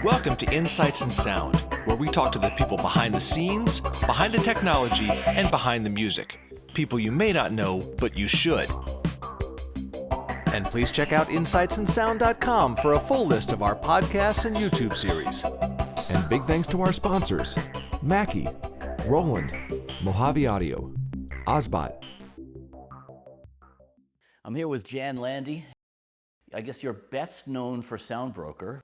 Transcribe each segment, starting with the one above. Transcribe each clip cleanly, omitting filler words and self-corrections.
Welcome to Insights in Sound, where we talk to the people behind the scenes, behind the technology, and behind the music. People you may not know, but you should. And please check out insightsinsound.com for a full list of our podcasts and YouTube series. And big thanks to our sponsors, Mackie, Roland, Mojave Audio, Ozbot. I'm here with Jan Landy. I guess you're best known for Soundbroker.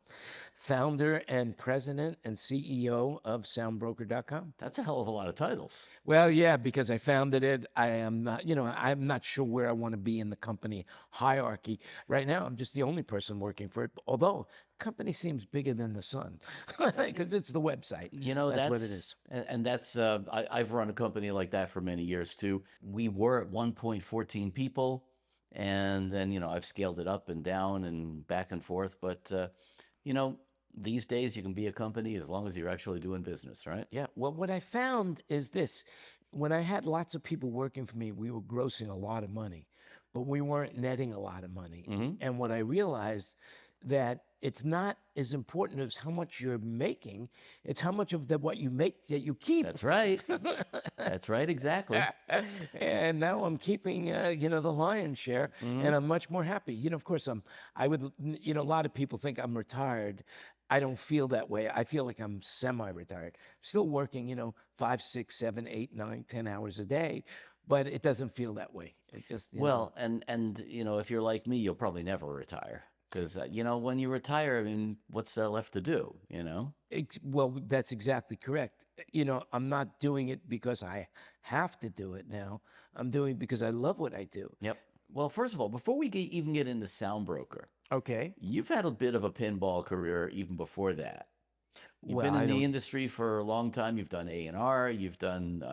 Founder and president and CEO of soundbroker.com. That's a hell of a lot of titles. Well, yeah, because I founded it. I am not, I'm not sure where I want to be in the company hierarchy. Right now, I'm just the only person working for it. Although the company seems bigger than the sun because it's the website. That's what it is. And that's, I've run a company like that for many years too. We were at one point 14 people. And then, I've scaled it up and down and back and forth. But, these days you can be a company as long as you're actually doing business, right? Yeah. Well, what I found is this. When I had lots of people working for me, we were grossing a lot of money, but we weren't netting a lot of money. Mm-hmm. And what I realized that it's not as important as how much you're making. It's how much of what you make that you keep. That's right. That's right, exactly. And now I'm keeping, the lion's share, and I'm much more happy. Of course, a lot of people think I'm retired. I don't feel that way. I feel like I'm semi-retired. Still working, 5, 6, 7, 8, 9, 10 hours a day, but it doesn't feel that way. It just, Well, and if you're like me, you'll probably never retire. Because, when you retire, what's there left to do, Well, that's exactly correct. I'm not doing it because I have to do it now. I'm doing it because I love what I do. Yep. Well, first of all, before we even get into Soundbroker, okay, you've had a bit of a pinball career even before that. You've been in the industry for a long time. You've done A&R. You've done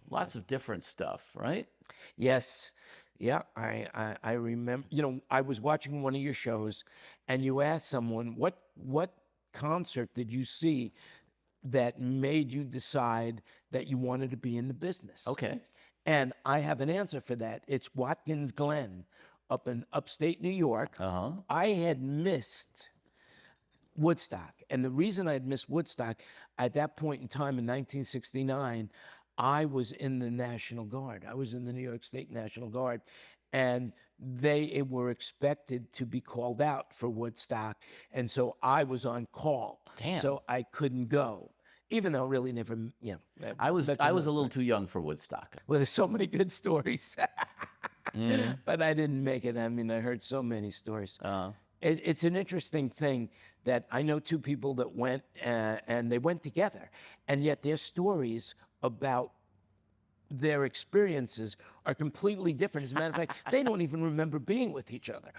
lots of different stuff, right? Yes. Yeah, I remember, I was watching one of your shows and you asked someone, what concert did you see that made you decide that you wanted to be in the business? Okay. And I have an answer for that. It's Watkins Glen up in upstate New York. Uh-huh. I had missed Woodstock. And the reason I had missed Woodstock at that point in time in 1969, I was in the National Guard. I was in the New York State National Guard, and they were expected to be called out for Woodstock, and so I was on call. Damn. So I couldn't go, even though really never, I was a little too young for Woodstock. Well, there's so many good stories, but I didn't make it. I heard so many stories. It's an interesting thing that I know two people that went, and they went together, and yet their stories about their experiences are completely different. As a matter of fact, they don't even remember being with each other.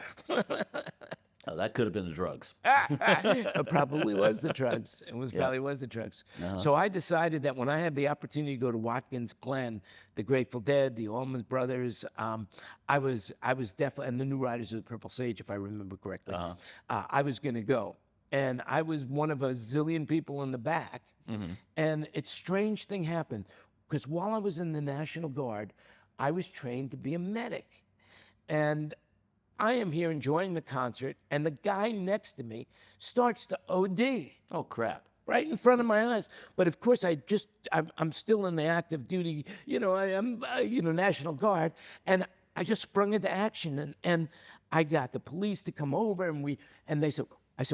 Oh, that could have been the drugs. It probably was the drugs. Probably was the drugs. Uh-huh. So I decided that when I had the opportunity to go to Watkins Glen, the Grateful Dead, the Allman Brothers, I was definitely, and the New Riders of the Purple Sage, if I remember correctly, I was going to go. And I was one of a zillion people in the back. Mm-hmm. And a strange thing happened, because while I was in the National Guard, I was trained to be a medic. And I am here enjoying the concert, and the guy next to me starts to OD. Oh, crap. Right in front of my eyes. But of course, I'm still in the active duty, I'm National Guard, and I just sprung into action, and I got the police to come over, and they said,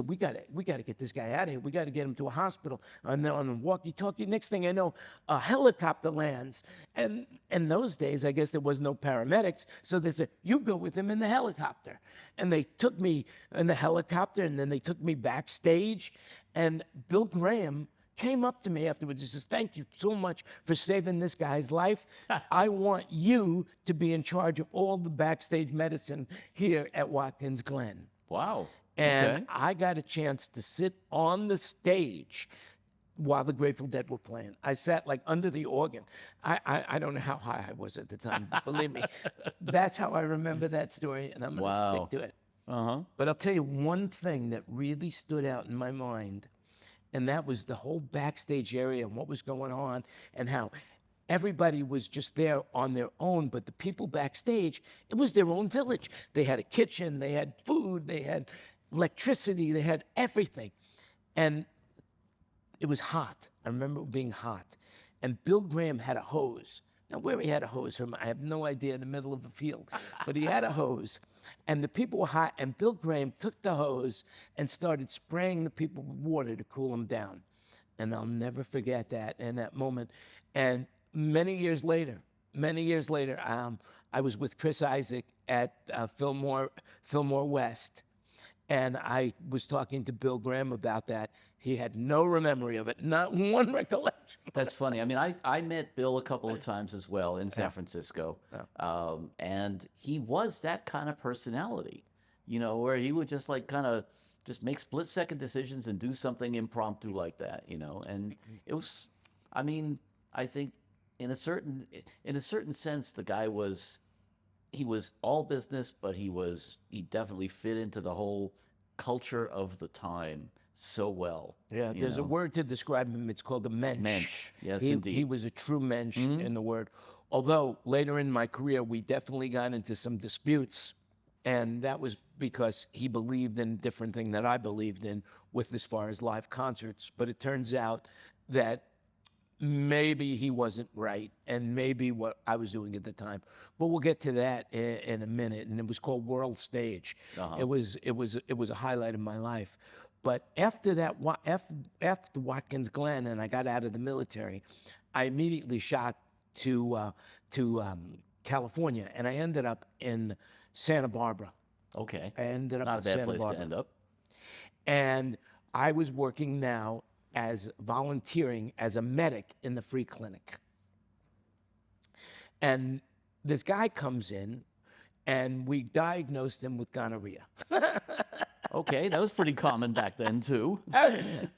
we got to get this guy out of here. We got to get him to a hospital. And then on the walkie-talkie, next thing I know, a helicopter lands. And in those days, I guess there was no paramedics. So they said, you go with him in the helicopter. And they took me in the helicopter, and then they took me backstage. And Bill Graham came up to me afterwards and says, thank you so much for saving this guy's life. I want you to be in charge of all the backstage medicine here at Watkins Glen. Wow. And okay. I got a chance to sit on the stage while the Grateful Dead were playing. I sat like under the organ. I don't know how high I was at the time, but believe me. That's how I remember that story, and I'm going to stick to it. Uh-huh. But I'll tell you one thing that really stood out in my mind, and that was the whole backstage area and what was going on, and how everybody was just there on their own, but the people backstage, it was their own village. They had a kitchen, they had food, they had electricity, they had everything. And it was hot. I remember it being hot. And Bill Graham had a hose. Now, where he had a hose from, I have no idea, in the middle of the field. But he had a hose. And the people were hot. And Bill Graham took the hose and started spraying the people with water to cool them down. And I'll never forget that and that moment. And many years later, I was with Chris Isaac at Fillmore West. And I was talking to Bill Graham about that. He had no memory of it, not one recollection. That's funny. I mean, I met Bill a couple of times as well in San Francisco. And he was that kind of personality, where he would just like kind of just make split-second decisions and do something impromptu like that, And it was, I mean, I think in a certain sense, the guy he was all business, but he definitely fit into the whole culture of the time so well. Yeah, there's a word to describe him. It's called a mensch. Mensch, yes, Indeed. indeed. He was a true mensch in the word. Although later in my career, we definitely got into some disputes, and that was because he believed in a different thing that I believed in with as far as live concerts. But it turns out that maybe he wasn't right, and maybe what I was doing at the time. But we'll get to that in a minute. And it was called World Stage. It was a highlight of my life. But after that, after Watkins Glen, and I got out of the military, I immediately shot to California, and I ended up in Santa Barbara. Okay. I ended up Not in a bad Santa place Barbara. to end up. And I was working now as volunteering as a medic in the free clinic. And this guy comes in, and we diagnosed him with gonorrhea. Okay, that was pretty common back then too. And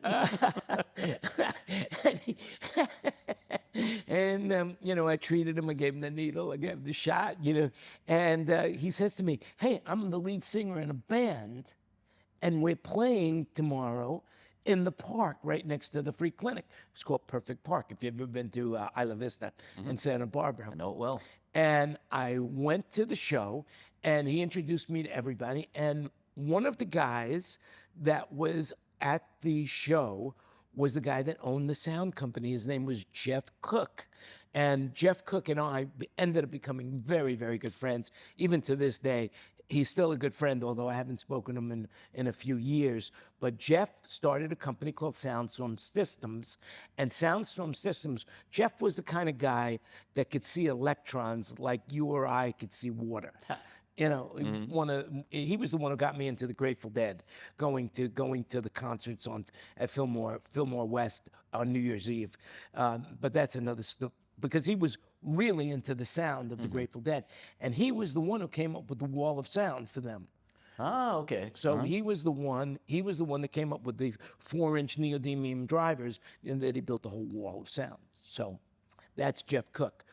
I treated him. I gave him the needle. I gave him the shot. And he says to me, "Hey, I'm the lead singer in a band, and we're playing tomorrow in the park right next to the free clinic. It's called Perfect Park. If you've ever been to Isla Vista in Santa Barbara." I know it well. And I went to the show, and he introduced me to everybody. And one of the guys that was at the show was the guy that owned the sound company. His name was Jeff Cook. And Jeff Cook and I ended up becoming very, very good friends. Even to this day, he's still a good friend, although I haven't spoken to him in a few years. But Jeff started a company called Soundstorm Systems. And Soundstorm Systems, Jeff was the kind of guy that could see electrons like you or I could see water. He was the one who got me into the Grateful Dead, going to the concerts at Fillmore West on New Year's Eve. But that's another story, because he was really into the sound of the Grateful Dead, and he was the one who came up with the wall of sound for them. Ah, okay. So he was the one that came up with the 4-inch neodymium drivers, and that he built the whole wall of sound. So that's Jeff Cook.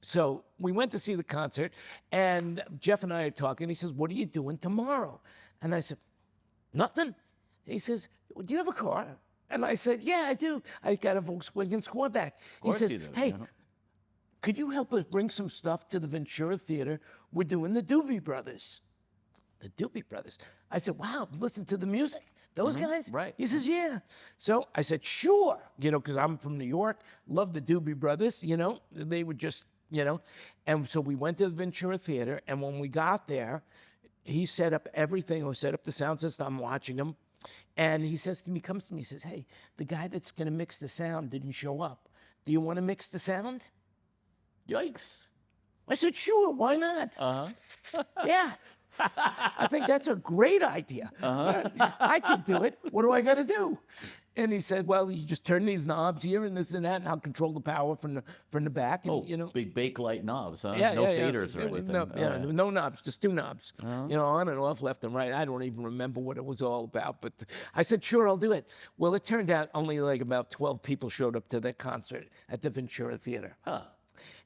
So we went to see the concert, and Jeff and I are talking. He says, "What are you doing tomorrow?" And I said, "Nothing." He says, "Do you have a car?" And I said, "Yeah, I do. I got a Volkswagen Squareback." He says, you do, "Hey, yeah. could you help us bring some stuff to the Ventura Theater? We're doing the Doobie Brothers." The Doobie Brothers. I said, "Wow, listen to the music. Those guys?" right. He says, "Yeah." So I said, "Sure," because I'm from New York, love the Doobie Brothers, they were just, And so we went to the Ventura Theater, and when we got there, he set up everything, or set up the sound system. I'm watching him, and he comes to me, he says, "Hey, the guy that's going to mix the sound didn't show up. Do you want to mix the sound?" Yikes. I said, "Sure, why not?" Yeah. I think that's a great idea. I could do it. What do I got to do? And he said, "Well, you just turn these knobs here and this and that, and I'll control the power from the back." And, Big Bakelite knobs, huh? Yeah, no yeah, faders or It was anything. no knobs, just 2 knobs. On and off, left and right. I don't even remember what it was all about, but I said, "Sure, I'll do it." Well, it turned out only like about 12 people showed up to that concert at the Ventura Theater. Huh.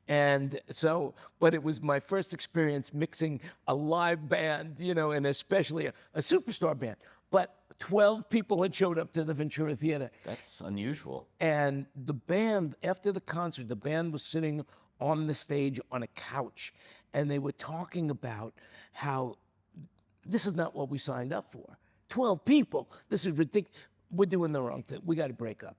And so, but it was my first experience mixing a live band, and especially a superstar band. But 12 people had showed up to the Ventura Theater. That's unusual. And the band, after the concert, the band was sitting on the stage on a couch, and they were talking about how this is not what we signed up for. 12 people. This is ridiculous. we're doing the wrong thing. We got to break up.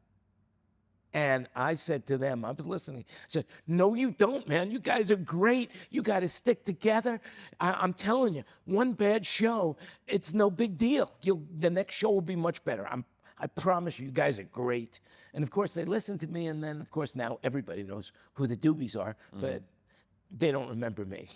And I said to them, I was listening, I said, no, you don't, man. You guys are great. You got to stick together. I'm telling you, one bad show, it's no big deal. The next show will be much better. I promise you, you guys are great. And of course, they listened to me. And then, of course, now everybody knows who the Doobies are, but they don't remember me.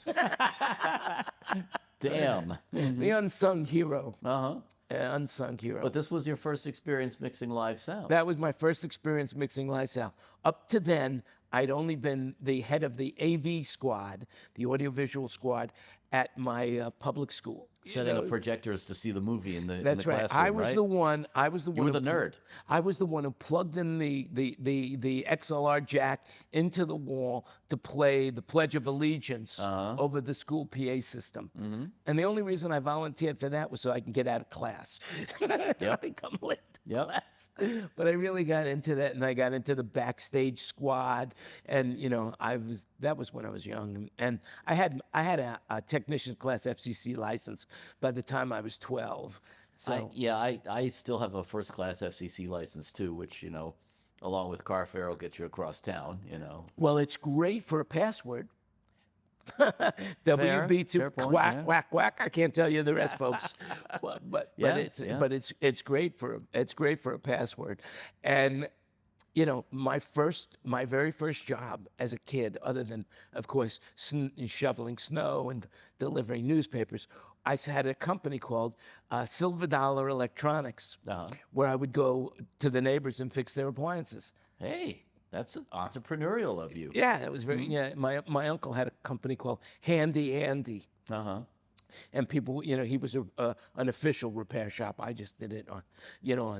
Damn. The unsung hero. Uh-huh. Unsung hero. But this was your first experience mixing live sound. That was my first experience mixing live sound. Up to then, I'd only been the head of the AV squad, the audiovisual squad, at my public school. Setting up projectors to see the movie in the That's right. classroom, I was the one. I was the one. You were the nerd. I was the one who plugged in the XLR jack into the wall to play the Pledge of Allegiance over the school PA system. And the only reason I volunteered for that was so I can get out of class. I come late to class. But I really got into that, and I got into the backstage squad, and that was when I was young, and I had a technician class FCC license by the time I was 12. So I still have a first class FCC license too, which along with car fare will get you across town. Well, it's great for a password. WB2 fair point, quack yeah. quack quack. I can't tell you the rest, folks. But it's great for a password. And my very first job as a kid, other than of course shoveling snow and delivering newspapers, I had a company called Silver Dollar Electronics, where I would go to the neighbors and fix their appliances. Hey. That's entrepreneurial of you. Yeah, it was very. Yeah, my uncle had a company called Handy Andy. And people, he was an official repair shop. I just did it on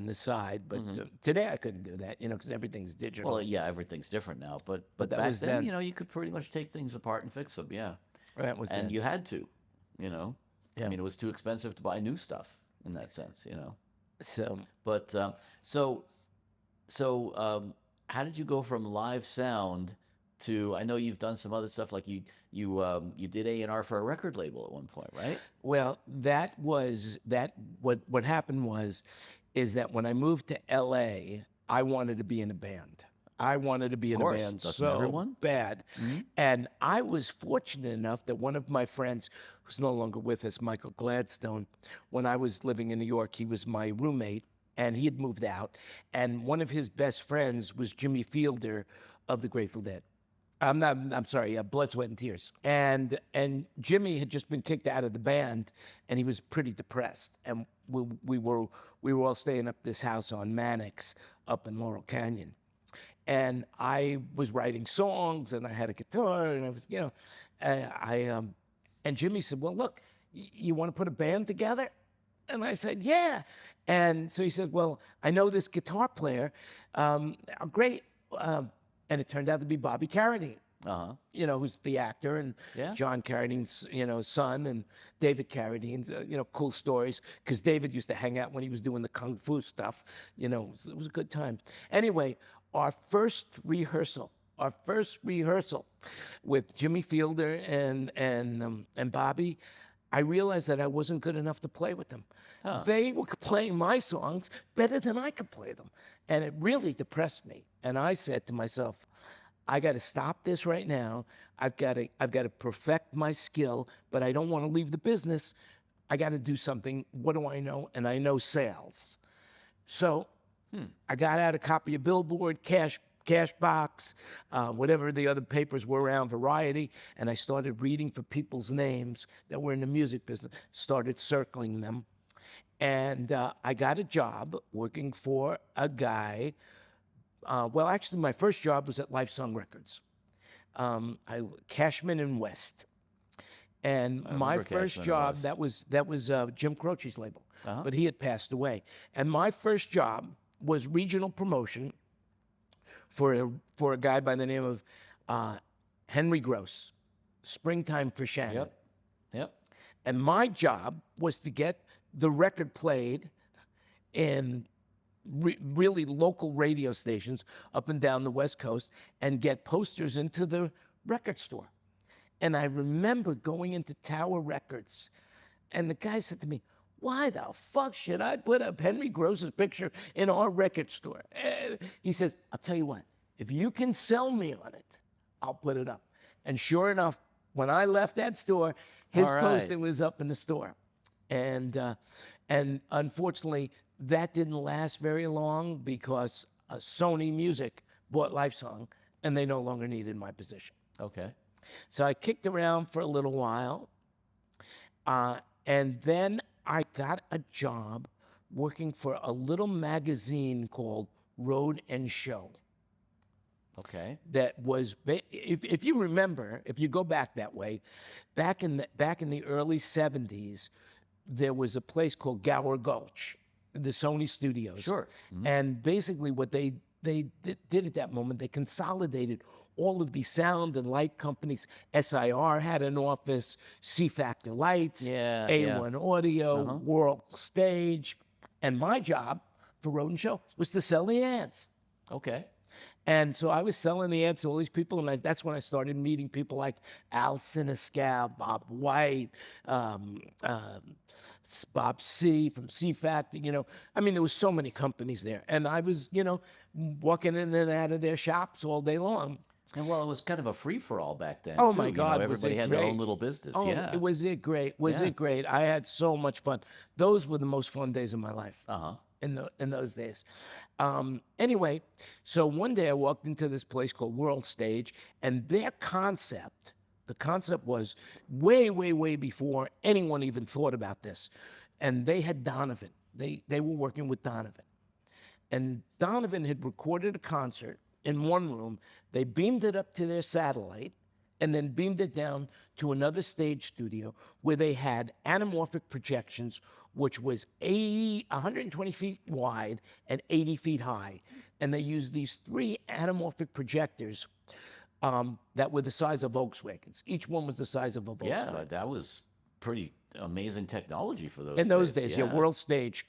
the side. But today I couldn't do that, because everything's digital. Well, yeah, everything's different now. But that back was then, then. You could pretty much take things apart and fix them. Yeah. That was and then. you had to, Yeah. I mean, it was too expensive to buy new stuff in that sense, So. But how did you go from live sound to? I know you've done some other stuff, like you did A&R for a record label at one point, right? Well, what happened is that when I moved to LA, I wanted to be in a band. I wanted to be in a band so everyone? bad. And I was fortunate enough that one of my friends, who's no longer with us, Michael Gladstone, when I was living in New York, he was my roommate. And he had moved out, and one of his best friends was Jimmy Fielder of the Grateful Dead. Blood, Sweat, and Tears. And Jimmy had just been kicked out of the band, and he was pretty depressed. And we were all staying up this house on Mannix up in Laurel Canyon. And I was writing songs, and I had a guitar, and I was, and Jimmy said, "Well, look, you want to put a band together?" And I said, "Yeah." And so he says, "Well, I know this guitar player. Great." And it turned out to be Bobby Carradine, who's the actor, and John Carradine's, son, and David Carradine's, cool stories, because David used to hang out when he was doing the Kung Fu stuff. It was a good time. Anyway, our first rehearsal with Jimmy Fielder and Bobby, I realized that I wasn't good enough to play with them. They were playing my songs better than I could play them. And it really depressed me. And I said to myself, I got to stop this right now. I've got to perfect my skill, but I don't want to leave the business. I got to do something. What do I know? And I know sales. So I got out a copy of Billboard, Cashbox, whatever the other papers were around, Variety, and I started reading for people's names that were in the music business, started circling them. And I got a job working for a guy. Actually, my first job was at Lifesong Records, Cashman and West. And my first job, that was Jim Croce's label, but he had passed away. And my first job was regional promotion for a guy by the name of Henry Gross, Springtime for Shannon. Yep. And my job was to get the record played in really local radio stations up and down the West Coast and get posters into the record store. And I remember going into Tower Records, and the guy said to me, why the fuck should I put up Henry Gross's picture in our record store? He says, I'll tell you what, if you can sell me on it, I'll put it up. And sure enough, when I left that store, his All right. poster was up in the store. And unfortunately, that didn't last very long because Sony Music bought Lifesong, and they no longer needed my position. Okay. So I kicked around for a little while, and then I got a job working for a little magazine called Road and Show. Okay. That was, if you remember, if you go back that way, back in the early 70s, there was a place called Gower Gulch, the Sony studios. Sure. And basically what they did at that moment, they consolidated all of the sound and light companies. SIR had an office, C Factor Lights, Yeah, A1 Audio, World Stage. And my job for Road and Show was to sell the ads. Okay. And so I was selling the ads to all these people, and that's when I started meeting people like Al Siniscal, Bob White, Bob C. from C Factor. I mean, there was so many companies there, and I was, walking in and out of their shops all day long. And well, it was kind of a free for all back then. Oh too. my God, was everybody it had their own great. little business. Oh, Yeah. was it great? Was Yeah. it great? I had so much fun. Those were the most fun days of my life. Uh-huh. In those days. Anyway, so one day I walked into this place called World Stage, and their concept, the concept was way, way, way before anyone even thought about this. And they had Donovan. They were working with Donovan. And Donovan had recorded a concert in one room. They beamed it up to their satellite and then beamed it down to another stage studio where they had anamorphic projections, which was 120 feet wide and 80 feet high. And they used these 3 anamorphic projectors that were the size of Volkswagens. Each one was the size of a Volkswagen. Yeah, that was pretty amazing technology for those In those days, yeah. World Stage.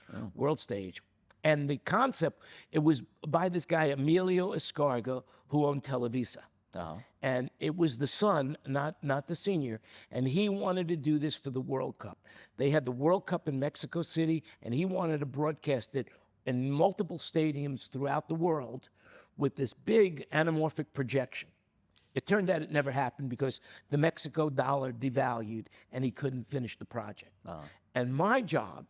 And the concept, it was by this guy, Emilio Escarga, who owned Televisa. Uh-huh. And it was the son, not the senior, and he wanted to do this for the World Cup. They had the World Cup in Mexico City, and he wanted to broadcast it in multiple stadiums throughout the world with this big anamorphic projection. It turned out it never happened because the Mexico dollar devalued, and he couldn't finish the project. Uh-huh. And my job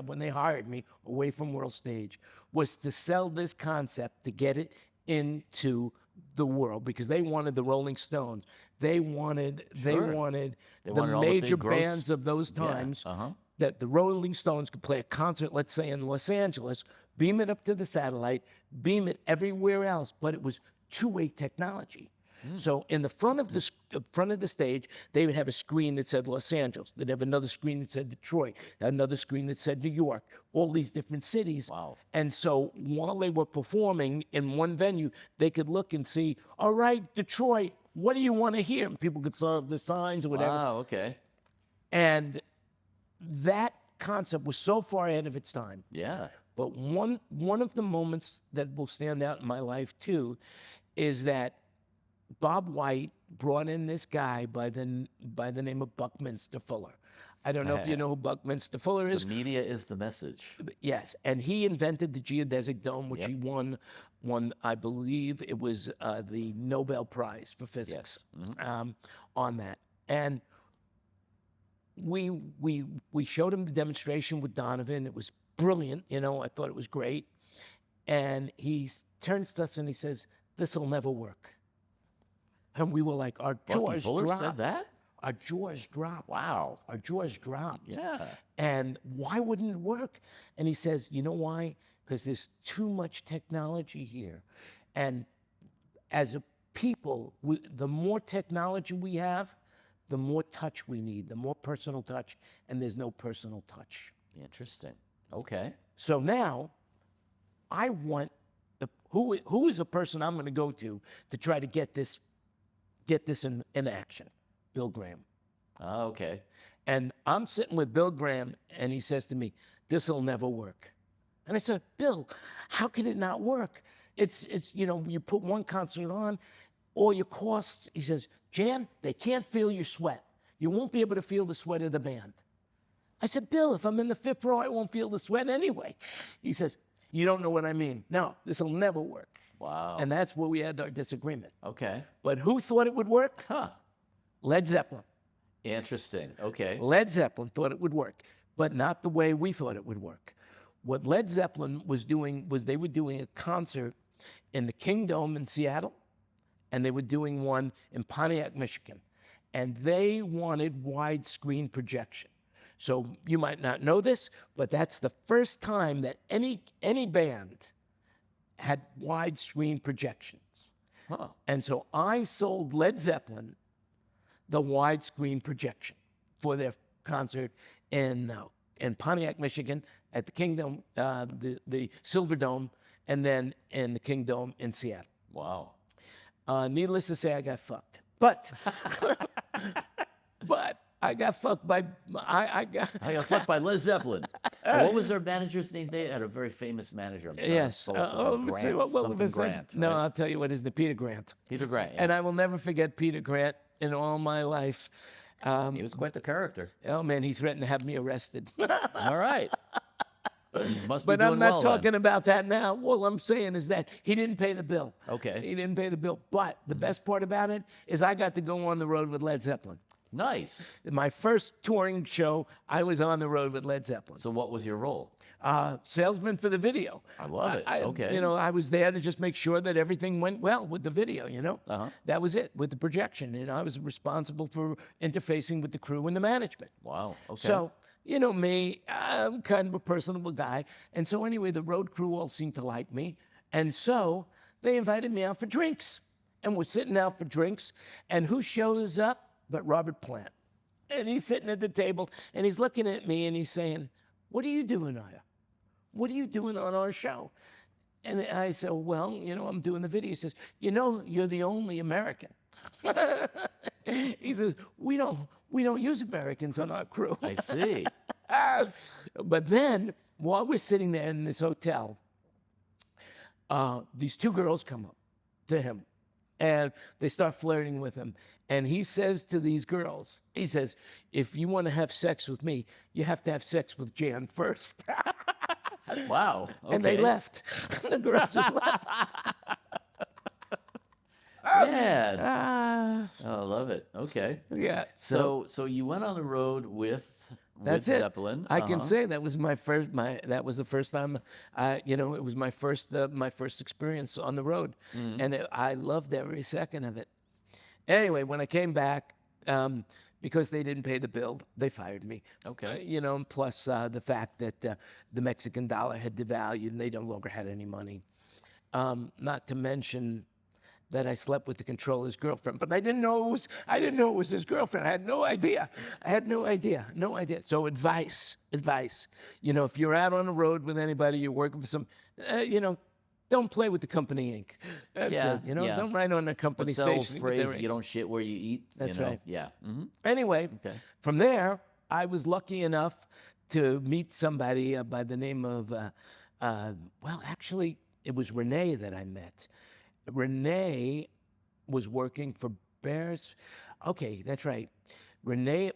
when they hired me away from World Stage was to sell this concept, to get it into the world, because they wanted the Rolling Stones. They wanted the wanted all the major big gross- bands of those Yeah, times uh-huh. that the Rolling Stones could play a concert, let's say in Los Angeles, beam it up to the satellite, beam it everywhere else, but it was two-way technology. So in the front of the stage, they would have a screen that said Los Angeles. They'd have another screen that said Detroit, another screen that said New York, all these different cities. Wow. And so while they were performing in one venue, they could look and see, all right, Detroit, what do you want to hear? And people could saw the signs or whatever. Wow, okay. And that concept was so far ahead of its time. Yeah. But one of the moments that will stand out in my life too is that Bob White brought in this guy by the name of Buckminster Fuller. I don't know if you know who Buckminster Fuller is. The media is the message. Yes, and he invented the geodesic dome, which Yep. he won, I believe it was the Nobel Prize for Physics on that. And we showed him the demonstration with Donovan. It was brilliant, I thought it was great. And he turns to us and he says, "This will never work." And we were like, our Bucky jaws Fuller dropped. said that? Our jaws dropped. Wow. Our jaws dropped. Yeah. And why wouldn't it work? And he says, you know why? Because there's too much technology here. And as a people, the more technology we have, the more touch we need, the more personal touch, and there's no personal touch. Interesting. Okay. So now, I want, who is a person I'm going to go to try to get this in action? Bill Graham. Okay. And I'm sitting with Bill Graham, and he says to me, "This will never work." And I said, "Bill, how can it not work? It's you put one concert on, all your costs." He says, "Jan, they can't feel your sweat. You won't be able to feel the sweat of the band." I said, Bill, if I'm in the 5th row, I won't feel the sweat anyway. He says, you don't know what I mean. No, this will never work. Wow. And that's where we had our disagreement. Okay. But who thought it would work? Huh. Led Zeppelin. Interesting. Okay. Led Zeppelin thought it would work, but not the way we thought it would work. What Led Zeppelin was doing was they were doing a concert in the Kingdome in Seattle, and they were doing one in Pontiac, Michigan. And they wanted widescreen projection. So you might not know this, but that's the first time that any band had widescreen projections. Huh. And so I sold Led Zeppelin the widescreen projection for their concert in Pontiac, Michigan, at the Kingdome, the Silverdome, and then in the Kingdome in Seattle. Wow. Needless to say, I got fucked. But I got fucked by I got fucked by Led Zeppelin. What was their manager's name? They had a very famous manager. Yes. Grant, something Grant. No, right? I'll tell you what is the Peter Grant. Peter Grant. Yeah. And I will never forget Peter Grant in all my life. He was quite the character. Oh man, he threatened to have me arrested. All right. You must be But doing I'm not well, talking then. about that now. All I'm saying is that he didn't pay the bill. Okay. He didn't pay the bill. But the best part about it is I got to go on the road with Led Zeppelin. Nice. My first touring show, I was on the road with Led Zeppelin. So what was your role? Salesman for the video. I love it. Okay. You know, I was there to just make sure that everything went well with the video, you know. Uh-huh. That was it, with the projection. And I was responsible for interfacing with the crew and the management. Wow. Okay. So, you know me, I'm kind of a personable guy. And so anyway, the road crew all seemed to like me. And so they invited me out for drinks. And we're sitting out for drinks. And who shows up but Robert Plant? And he's sitting at the table, and he's looking at me, and he's saying, what are you doing here? What are you doing on our show? And I said, well, you know, I'm doing the video. He says, you know, you're the only American. He says, we don't use Americans on our crew. I see. But then, while we're sitting there in this hotel, these 2 girls come up to him, and they start flirting with him. And he says to these girls, he says, if you want to have sex with me, you have to have sex with Jan first. Wow. Okay. And they left. The girls just left. Man. Ah, Oh, I love it. Okay. yeah. So you went on the road with That's it. Zeppelin. I can say that was that was the first time, you know, it was my first experience on the road. And I loved every second of it. Anyway, when I came back, because they didn't pay the bill, they fired me. Okay. You know, plus the fact that the Mexican dollar had devalued and they no longer had any money. Not to mention that I slept with the controller's girlfriend, but I didn't know it was his girlfriend. I had no idea. No idea. So advice. You know, if you're out on the road with anybody, you're working for some, you know, don't play with the company ink. That's it. You know, don't write on the company What's that old station. with their phrase? ink. You don't shit where you eat. That's you know? right. Yeah. Mm-hmm. Anyway, Okay. from there, I was lucky enough to meet somebody by the name of, well, actually, it was Renee that I met. Renee was working for Bears. Okay, that's right.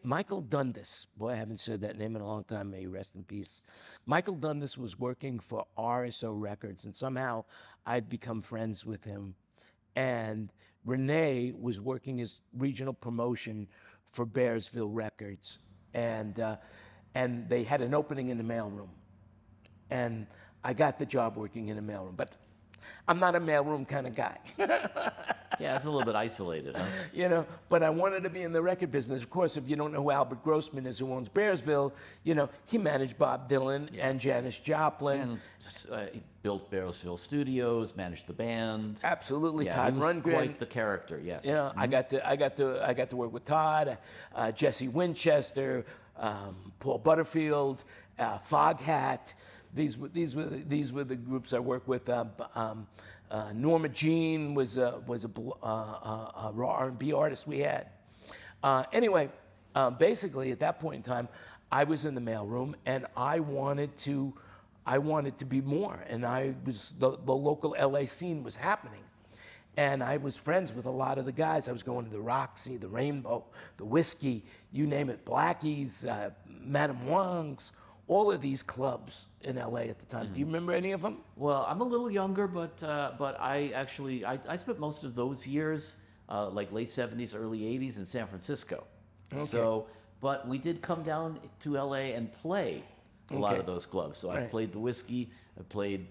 Michael Dundas. Boy, I haven't said that name in a long time. May he rest in peace. Michael Dundas was working for RSO Records, and somehow I'd become friends with him. And Renee was working his regional promotion for Bearsville Records, and they had an opening in the mailroom, and I got the job working in the mailroom. But I'm not a mailroom kind of guy. Yeah, it's a little bit isolated, huh? You know, but I wanted to be in the record business. Of course, if you don't know who Albert Grossman is, who owns Bearsville, you know, he managed Bob Dylan and Janis Joplin. And he built Bearsville Studios, managed the band. Absolutely, Yeah, Todd he was Rundgren. quite the character. Yes. You know, I got to work with Todd, Jesse Winchester, Paul Butterfield, Foghat. These were the groups I worked with. Norma Jean was a R&B artist we had. Anyway, basically at that point in time, I was in the mailroom and I wanted to be more. And the local LA scene was happening. And I was friends with a lot of the guys. I was going to the Roxy, the Rainbow, the Whiskey, you name it, Blackie's, Madame Wong's, all of these clubs in LA at the time. Do you remember any of them? Well, I'm a little younger, but I actually I spent most of those years, like late '70s, early '80s, in San Francisco. Okay. So, but we did come down to LA and play a lot of those clubs. So I've Right. played the Whiskey. I played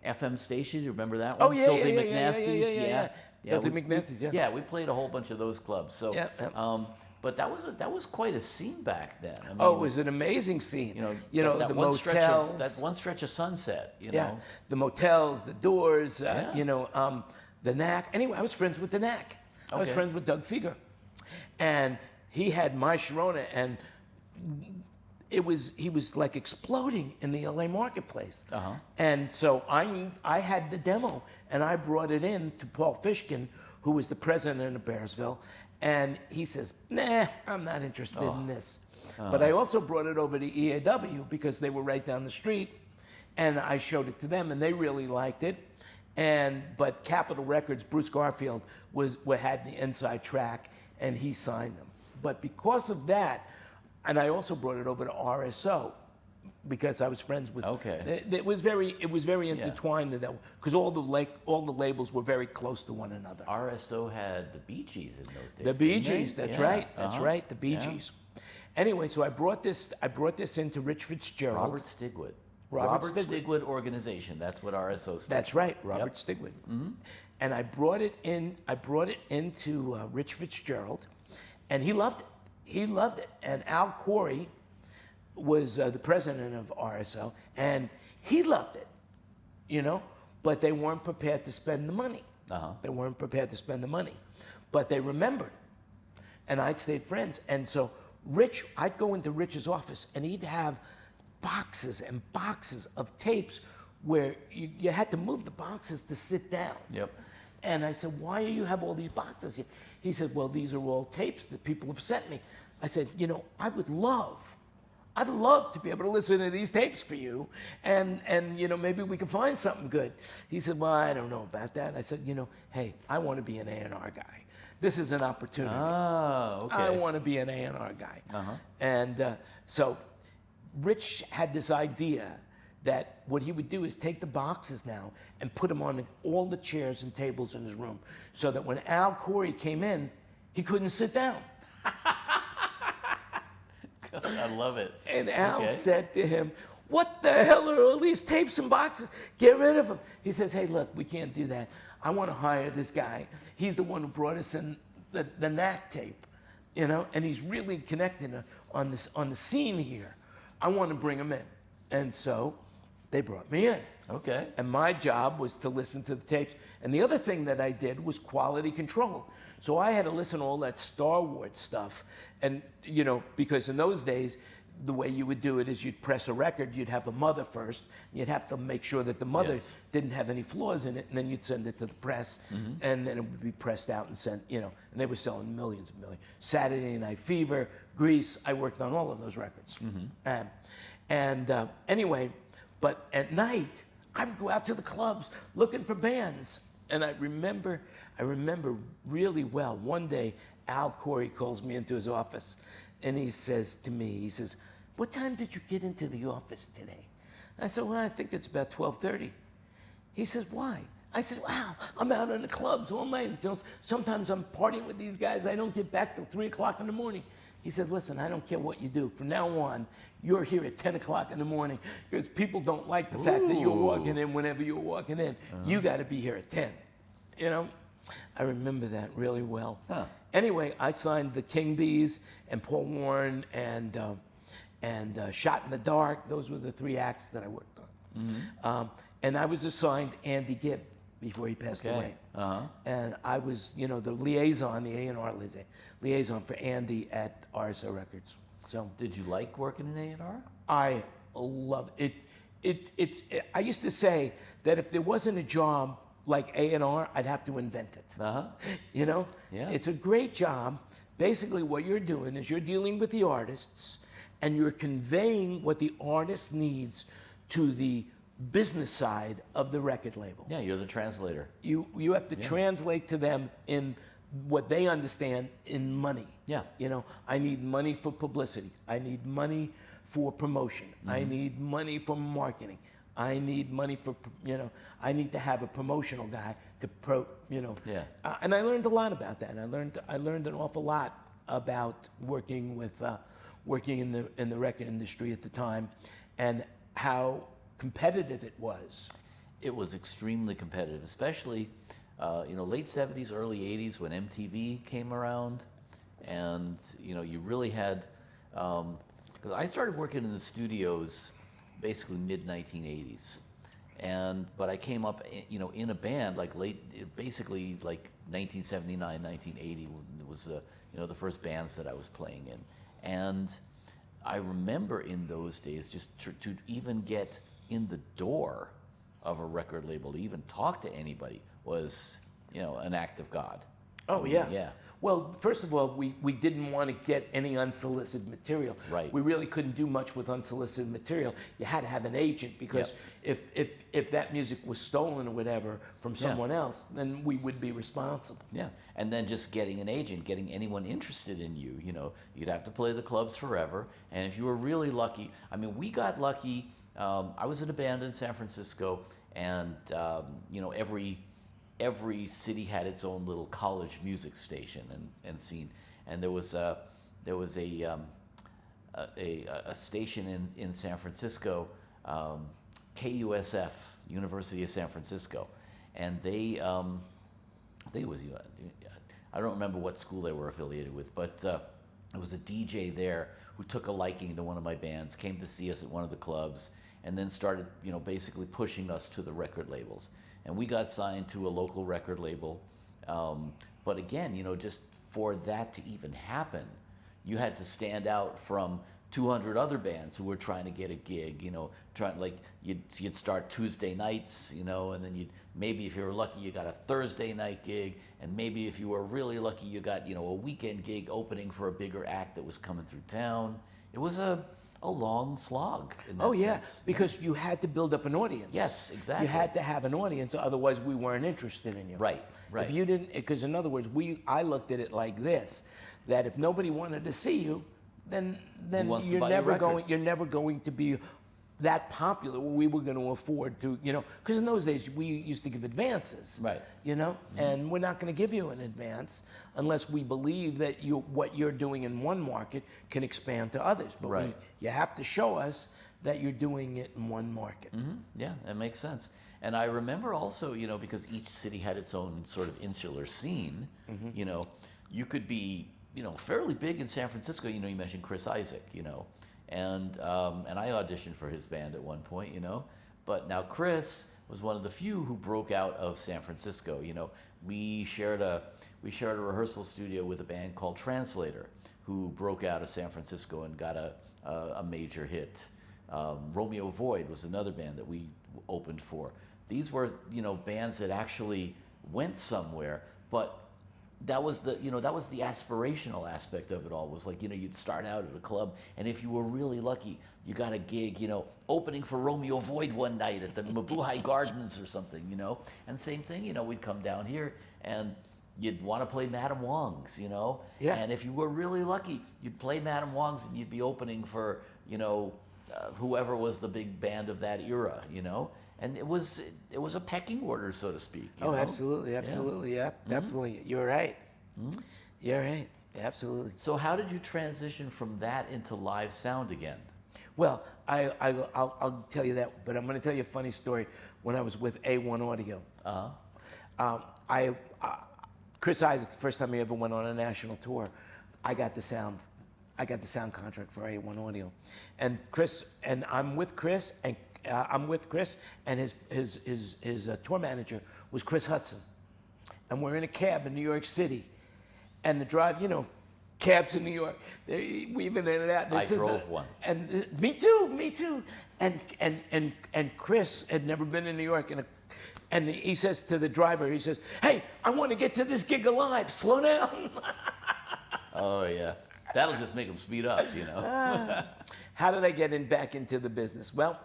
FM station. You remember that one? Oh, yeah, Filthy yeah, McNasty's. yeah. Filthy we- McNasty's, yeah. Yeah, we played a whole bunch of those clubs. So, Yeah, yeah. but that was quite a scene back then. I mean, Oh, it was an amazing scene. that the one motels. stretch of that one stretch of sunset. You Yeah, know. the motels, the doors, Yeah. the Knack. Anyway, I was friends with the Knack. I was Okay. friends with Doug Fieger. And he had My Sharona, and he was like exploding in the LA marketplace. Uh-huh. And so I had the demo, and I brought it in to Paul Fishkin, who was the president of Bearsville, and he says, "Nah, I'm not interested in this." But I also brought it over to EAW because they were right down the street, and I showed it to them, and they really liked it. But Capitol Records, Bruce Garfield had the inside track, and he signed them. But because of that, and I also brought it over to RSO because I was friends with. Okay. It was very intertwined because all the labels were very close to one another. RSO had the Bee Gees in those days. The Bee didn't they? Gees, that's Yeah, right, that's uh-huh. right, the Bee Yeah. Gees. Anyway, so I brought this into Rich Fitzgerald. Robert Stigwood. Robert Stigwood Organization. That's what RSO stands That's for. right, Robert Stigwood. And I brought it into Rich Fitzgerald, and he loved it. He loved it. And Al Corey was the president of RSO, and he loved it, but they weren't prepared to spend the money. Uh-huh. They weren't prepared to spend the money, but they remembered. And I'd stayed friends. And so Rich, I'd go into Rich's office, and he'd have boxes and boxes of tapes where you had to move the boxes to sit down. Yep. And I said, "Why do you have all these boxes here?" He said, "Well, these are all tapes that people have sent me." I said, I'd love to be able to listen to these tapes for you, and maybe we can find something good. He said, "Well, I don't know about that." I said, "Hey, I want to be an A&R guy. This is an opportunity. Oh, okay. I want to be an A&R guy." Uh-huh. And so Rich had this idea that what he would do is take the boxes now and put them on all the chairs and tables in his room so that when Al Corey came in, he couldn't sit down. I love it. And Al Okay. said to him, "What the hell are all these tapes and boxes? Get rid of them." He says, "Hey, look, we can't do that. I want to hire this guy. He's the one who brought us in the Knack tape, and he's really connected on the scene here. I want to bring him in." And so they brought me in. Okay. And my job was to listen to the tapes. And the other thing that I did was quality control. So I had to listen to all that Star Wars stuff. And, because in those days, the way you would do it is you'd press a record, you'd have the mother first, you'd have to make sure that the mother Yes. didn't have any flaws in it, and then you'd send it to the press, and then it would be pressed out and sent, and they were selling millions and millions. Saturday Night Fever, Grease, I worked on all of those records. Anyway, but at night, I would go out to the clubs looking for bands. And I remember really well, one day, Al Corey calls me into his office, and he says to me, "What time did you get into the office today?" I said, "Well, I think it's about 12:30. He says, "Why?" I said, "Wow, I'm out in the clubs all night. Sometimes I'm partying with these guys. I don't get back till 3 o'clock in the morning." He said, "Listen, I don't care what you do. From now on, you're here at 10 o'clock in the morning because people don't like the fact that you're walking in whenever you're walking in. You got to be here at 10. I remember that really well. Huh. Anyway, I signed the King Bees and Paul Warren and Shot in the Dark. Those were the 3 acts that I worked on. And I was assigned Andy Gibb before he passed Okay. away. Uh-huh. And I was, the liaison, the A&R liaison for Andy at RSO Records. So Did you like working in A&R? I love it. I used to say that if there wasn't a job like A&R, I'd have to invent it. Uh-huh. Yeah. It's a great job. Basically, what you're doing is you're dealing with the artists, and you're conveying what the artist needs to the business side of the record label. Yeah, you're the translator. You have to translate to them in what they understand in money. Yeah. You know, I need money for publicity. I need money for promotion. I need money for marketing. I need money for, you know, I need to have a promotional guy to Yeah. And I learned a lot about that. And I learned an awful lot about working with, working in the record industry at the time, and how competitive it was. It was extremely competitive, especially, you know, late 70s, early 80s when MTV came around. And, you know, you really had, because I started working in the studios basically mid-1980s. But I came up, you know, in a band like basically like 1979, 1980 was, you know, the first bands that I was playing in. And I remember in those days, just to even get in the door of a record label, to even talk to anybody was, you know, an act of God. Oh, I mean, yeah. Yeah. Well, first of all, we didn't want to get any unsolicited material. Right. We really couldn't do much with unsolicited material. You had to have an agent, because if that music was stolen or whatever from someone else, then we would be responsible. Yeah, and then just getting an agent, getting anyone interested in you, you know, you'd have to play the clubs forever. And if you were really lucky, I mean, we got lucky. I was in a band in San Francisco, and, you know, every city had its own little college music station and scene. And there was a station in San Francisco, KUSF, University of San Francisco, and they, I think it was, I don't remember what school they were affiliated with, but there was a DJ there who took a liking to one of my bands, came to see us at one of the clubs, and then started, you know, basically pushing us to the record labels. And we got signed to a local record label. But again, you know, just for that to even happen, you had to stand out from 200 other bands who were trying to get a gig, you know, like you'd start Tuesday nights, you know, and then maybe if you were lucky, you got a Thursday night gig, and maybe if you were really lucky, you got, you know, a weekend gig opening for a bigger act that was coming through town. It was a long slog in that sense. Because you had to build up an audience. Yes, exactly. You had to have an audience, otherwise we weren't interested in you. Right. If you didn't, because in other words, I looked at it like this, that if nobody wanted to see you, then you're never going to be that popular where we were going to afford to, you know, because in those days we used to give advances. Right. You know, and we're not going to give you an advance unless we believe that what you're doing in one market can expand to others. But you have to show us that you're doing it in one market. Yeah, that makes sense. And I remember also, you know, because each city had its own sort of insular scene, you know, you could be, you know, fairly big in San Francisco. You know, you mentioned Chris Isaak, you know, and I auditioned for his band at one point, you know. But now Chris was one of the few who broke out of San Francisco. You know, we shared a rehearsal studio with a band called Translator, who broke out of San Francisco and got a major hit. Romeo Void was another band that we opened for. These were, you know, bands that actually went somewhere, but that was the aspirational aspect of it all. Was like, you know, you'd start out at a club, and if you were really lucky, you got a gig, you know, opening for Romeo Void one night at the Mabuhay Gardens or something, you know. And same thing, you know, we'd come down here and you'd want to play Madame Wong's, you know. Yeah. And if you were really lucky, you'd play Madame Wong's and you'd be opening for, you know, whoever was the big band of that era, you know. And it was a pecking order, so to speak. You know? Absolutely, yeah, definitely. You're right. You're right, absolutely. So how did you transition from that into live sound again? Well, I'll tell you that, but I'm going to tell you a funny story. When I was with A1 Audio, Chris Isaak, the first time he ever went on a national tour, I got the sound contract for A1 Audio, and I'm with Chris, and his tour manager was Chris Hudson, and we're in a cab in New York City, and the drive, you know, cabs in New York, weaving in and out. I drove one. And me too. And Chris had never been in New York, and he says to the driver, he says, "Hey, I want to get to this gig alive. Slow down." Oh yeah, that'll just make them speed up, you know. How did I get back into the business? Well,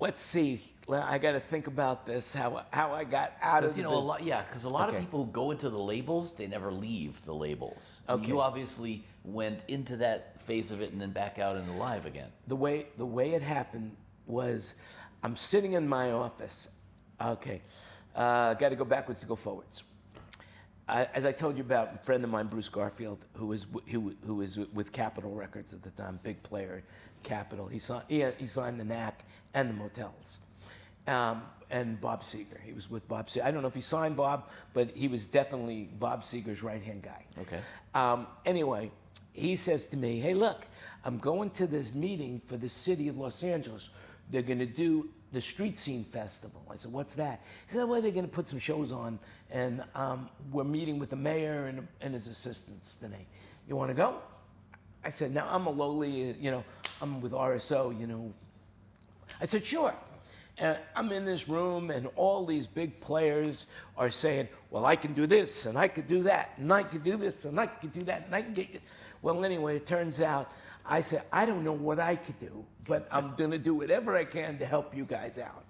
let's see. I got to think about this. How I got out of Because a lot Okay. of people who go into the labels, they never leave the labels. Okay. You obviously went into that phase of it and then back out in the live again. the way it happened was, I'm sitting in my office. Okay, got to go backwards to go forwards. As I told you about, a friend of mine, Bruce Garfield, who was with Capitol Records at the time, big player, Capitol. He signed the Knack and the Motels. And Bob Seger. He was with Bob Seger. I don't know if he signed Bob, but he was definitely Bob Seger's right-hand guy. Okay. Anyway, he says to me, hey, look, I'm going to this meeting for the city of Los Angeles. They're going to do the Street Scene Festival. I said, what's that? He said, well, they're going to put some shows on, and we're meeting with the mayor and his assistants today. You want to go? I said, now, I'm a lowly, I'm with RSO, I said, sure. And I'm in this room, and all these big players are saying, well, I can do this, and I could do that, and I could do this, and I could do that, and I can get you. Well, anyway, it turns out, I said, I don't know what I could do, but I'm going to do whatever I can to help you guys out.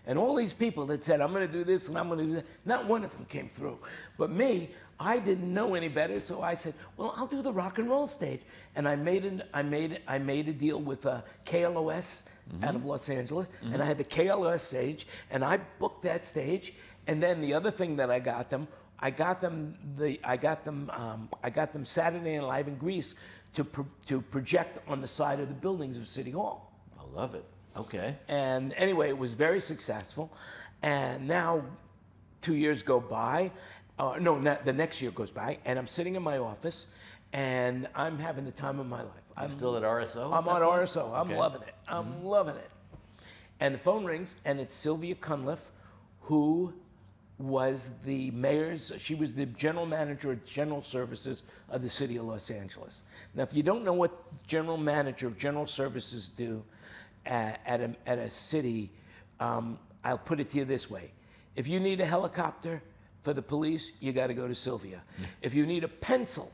And all these people that said, I'm going to do this, and I'm going to do that, not one of them came through. But me, I didn't know any better, so I said, well, I'll do the rock and roll stage. And I made a deal with KLOS out of Los Angeles, and I had the KLOS stage, and I booked that stage. And then the other thing that I got them Saturday Night Live in Greece to project on the side of the buildings of City Hall. I love it. Okay. And anyway, it was very successful. And now 2 years go by. The next year goes by, and I'm sitting in my office, and I'm having the time of my life. I'm still at RSO? I'm on RSO. I'm Okay. loving it. I'm loving it. And the phone rings, and it's Sylvia Cunliffe, who was the she was the general manager of general services of the city of Los Angeles. Now, if you don't know what general manager of general services do at a city, I'll put it to you this way. If you need a helicopter for the police, you got to go to Sylvia. If you need a pencil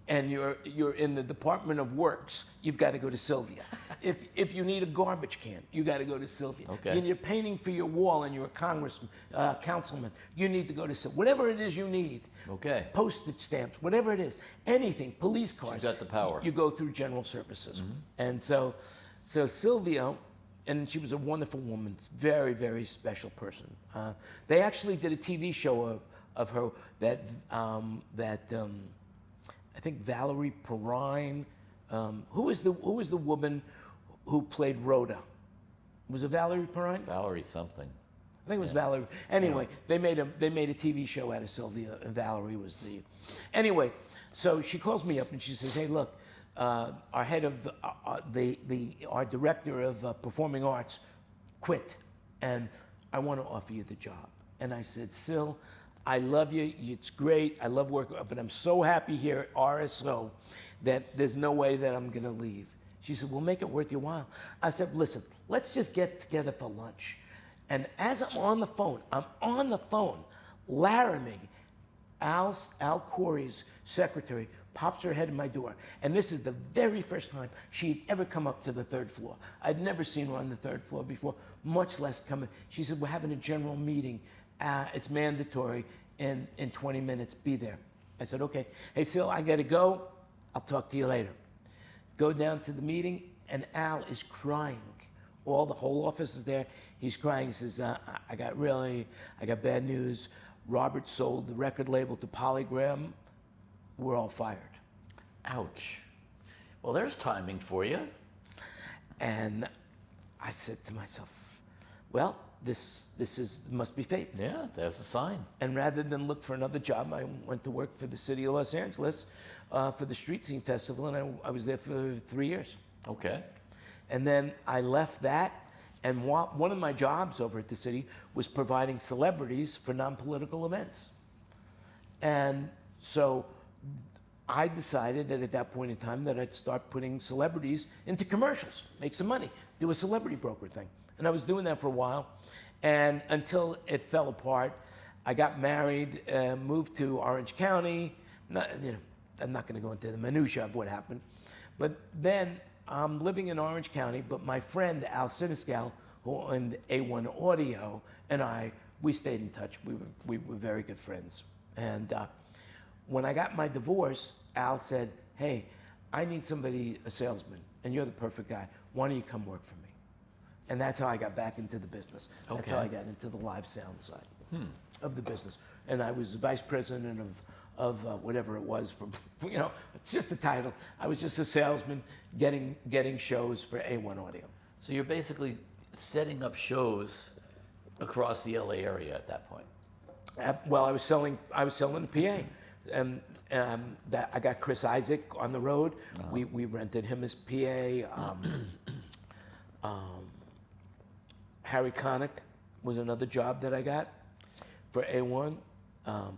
and you're in the Department of Works, you've got to go to Sylvia. If you need a garbage can, you got to go to Sylvia. Okay. And you're painting for your wall and you're a councilman, you need to go to Sylvia. Whatever it is you need. Okay. Postage stamps, whatever it is, anything, police cars. She's got the power. You go through general services. And so Sylvia, and she was a wonderful woman, very, very special person. They actually did a TV show of her that I think Valerie Perrine, who was the woman who played Rhoda? Was it Valerie Perrine? Valerie something. I think it was Valerie. Anyway, they made a TV show out of Sylvia, and Valerie was the. Anyway, so she calls me up and she says, "Hey, look, our head of our director of performing arts quit, and I want to offer you the job." And I said, "Syl, I love you. It's great. I love working, but I'm so happy here at RSO that there's no way that I'm going to leave." She said, "Well, make it worth your while." I said, "Listen, let's just get together for lunch." And as I'm on the phone, Laramie, Al Corey's secretary, pops her head in my door. And this is the very first time she'd ever come up to the third floor. I'd never seen her on the third floor before, much less coming. She said, "We're having a general meeting. It's mandatory. In 20 minutes, be there." I said, "Okay. Hey, Syl, I got to go. I'll talk to you later." Go down to the meeting, and Al is crying. The whole office is there. He's crying. He says, I got bad news. Robert sold the record label to Polygram. We're all fired." Ouch. Well, there's timing for you. And I said to myself, well, this must be fate. Yeah, that's a sign. And rather than look for another job, I went to work for the city of Los Angeles for the Street Scene Festival, and I was there for 3 years. Okay. And then I left that, and one of my jobs over at the city was providing celebrities for non-political events. And so I decided that at that point in time that I'd start putting celebrities into commercials, make some money, do a celebrity broker thing. And I was doing that for a while, and until it fell apart. I got married, moved to Orange County. I'm not going to go into the minutia of what happened. But then I'm living in Orange County, but my friend Al Siniscal, who owned A1 Audio, and we stayed in touch. We were very good friends. And when I got my divorce, Al said, "Hey, I need somebody, a salesman, and you're the perfect guy. Why don't you come work for me?" And that's how I got back into the business. That's how I got into the live sound side of the business. And I was the vice president of whatever it was from, it's just the title. I was just a salesman getting shows for A1 Audio. So you're basically setting up shows across the LA area at that point. Well, I was selling the PA, and that I got Chris Isaac on the road. We rented him his PA. Harry Connick was another job that I got for A1. A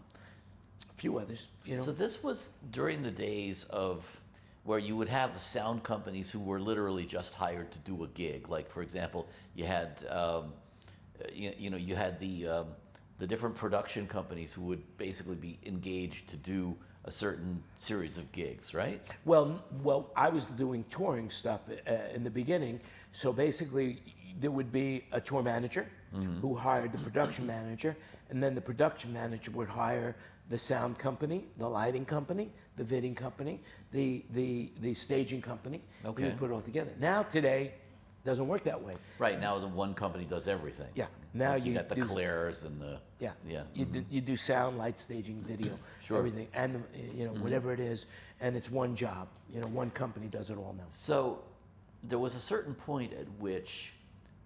few others, So this was during the days of where you would have sound companies who were literally just hired to do a gig. Like, for example, you had, you had the different production companies who would basically be engaged to do a certain series of gigs, right? Well, I was doing touring stuff in the beginning. So basically, there would be a tour manager who hired the production manager, and then the production manager would hire the sound company, the lighting company, the vidding company, the staging company. Okay. We would put it all together. Now today, it doesn't work that way. Right, now the one company does everything. Yeah. Now Like you got the Clairs and the... Yeah. Yeah. You do sound, light, staging, video, Sure. everything, and whatever it is, and it's one job. One company does it all now. So there was a certain point at which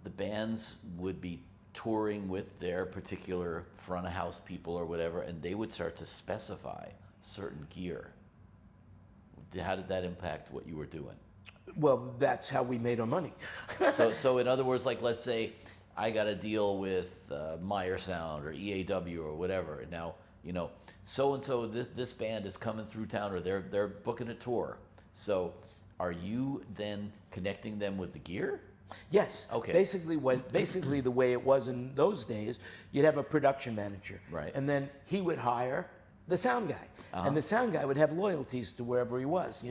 the bands would be touring with their particular front of house people or whatever, and they would start to specify certain gear. How did that impact what you were doing? Well, that's how we made our money. So in other words, like, let's say I got a deal with Meyer Sound or EAW or whatever. Now, so and so this band is coming through town, or they're booking a tour. So are you then connecting them with the gear? Yes. Okay. Basically the way it was in those days, you'd have a production manager, Right. and then he would hire the sound guy, and the sound guy would have loyalties to wherever he was.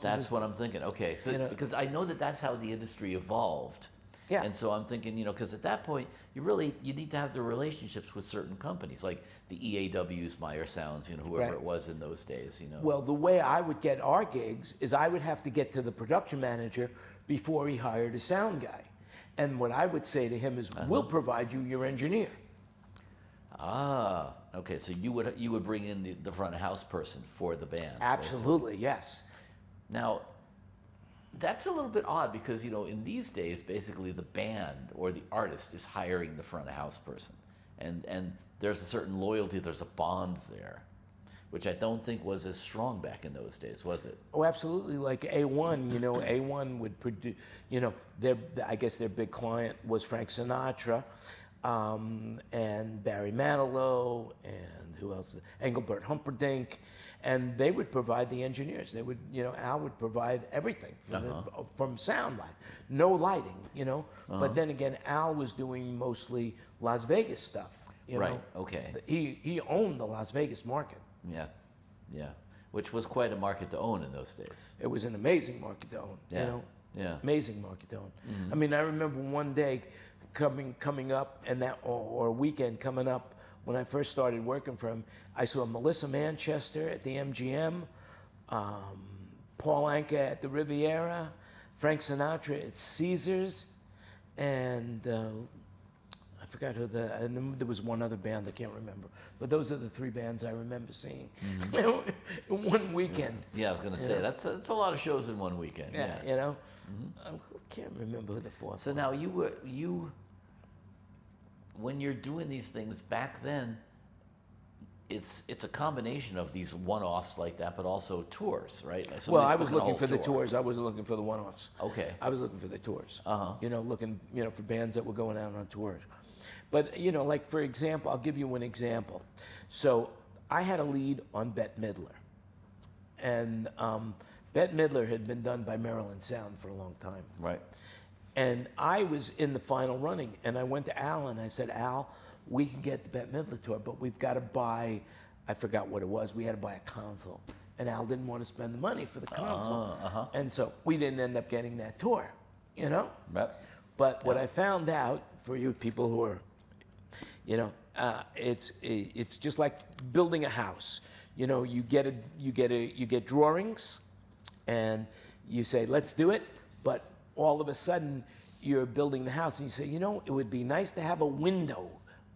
That's what I'm thinking. Okay, so because I know that's how the industry evolved. Yeah. And so I'm thinking, because at that point you need to have the relationships with certain companies, like the EAWs, Meyer Sounds, whoever Right. it was in those days. Well, the way I would get our gigs is I would have to get to the production manager before he hired a sound guy, and what I would say to him is, "We'll provide you your engineer." Ah, okay. So you would bring in the front of house person for the band. Absolutely, yes. Now, that's a little bit odd because, in these days, basically the band or the artist is hiring the front of house person. And there's a certain loyalty, there's a bond there, which I don't think was as strong back in those days, was it? Oh, absolutely. Like A1, A1 would produce, I guess their big client was Frank Sinatra, and Barry Manilow, and who else? Engelbert Humperdinck. And they would provide the engineers. They would, Al would provide everything from sound light, no lighting, But then again, Al was doing mostly Las Vegas stuff. Right. Okay. He owned the Las Vegas market. Yeah. Yeah. Which was quite a market to own in those days. It was an amazing market to own. Yeah. Yeah. Amazing market to own. I mean, I remember one day coming up, and or a weekend coming up. When I first started working for him, I saw Melissa Manchester at the MGM, Paul Anka at the Riviera, Frank Sinatra at Caesars, and I forgot and then there was one other band I can't remember. But those are the three bands I remember seeing in one weekend. Yeah, I was going to say, that's a lot of shows in one weekend. Yeah. I can't remember who the fourth So one. now when you're doing these things back then, it's a combination of these one-offs like that, but also tours, right? Like Well, somebody's I was booking a looking whole for the tour. tours. I wasn't looking for the one-offs. Okay. I was looking for the tours. Looking, for bands that were going out on tours. But, like, for example, I'll give you an example. So I had a lead on Bette Midler. And Bette Midler had been done by Maryland Sound for a long time. Right. And I was in the final running, and I went to Al and I said, "Al, we can get the Bette Midler tour, but we've got to buy," I forgot what it was, we had to buy a console. And Al didn't want to spend the money for the console. And so we didn't end up getting that tour, Right. But what I found out, for you people who are, it's just like building a house. You get drawings, and you say, let's do it. But all of a sudden, you're building the house, and you say, it would be nice to have a window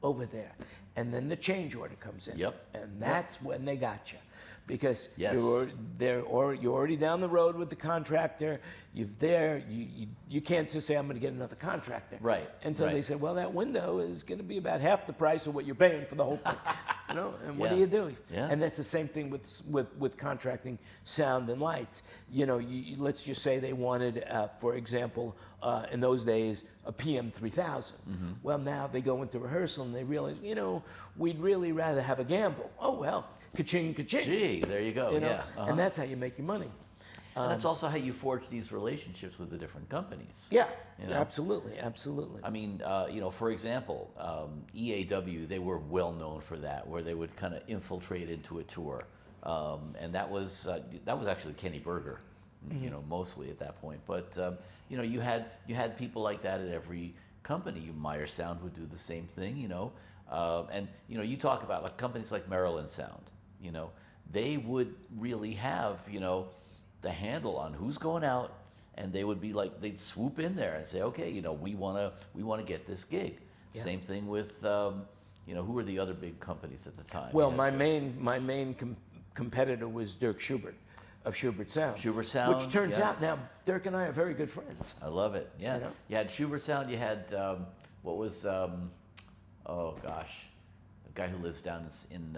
over there. And then the change order comes in. Yep. And that's when they got you. Because Yes. you're already down the road with the contractor. You can't just say, I'm going to get another contractor. Right, And so right. they said, well, that window is going to be about half the price of what you're paying for the whole thing. And what do Yeah. you do? Yeah. And that's the same thing with contracting sound and lights. Let's just say they wanted, for example, in those days, a PM 3000. Well, now they go into rehearsal and they realize, we'd really rather have a gamble. Oh, well, ka-ching, ka-ching. Gee, there you go. Yeah. Uh-huh. And that's how you make your money. And that's also how you forge these relationships with the different companies. Yeah, You know? absolutely, absolutely. I mean, for example, EAW, they were well known for that, where they would kind of infiltrate into a tour, and that was actually Kenny Berger, mostly at that point. But you had people like that at every company. Meyer Sound would do the same thing, and you talk about like companies like Maryland Sound, they would really have the handle on who's going out, and they would be like, they'd swoop in there and say, okay, we want to get this gig. Yeah. Same thing with who were the other big companies at the time? Well, You my had, main competitor was Dirk Schubert of Schubert Sound. Schubert Sound, Which turns yes. out now Dirk and I are very good friends. I love it. Yeah, You know? you had Schubert Sound. You had what was oh gosh, the guy who lives down in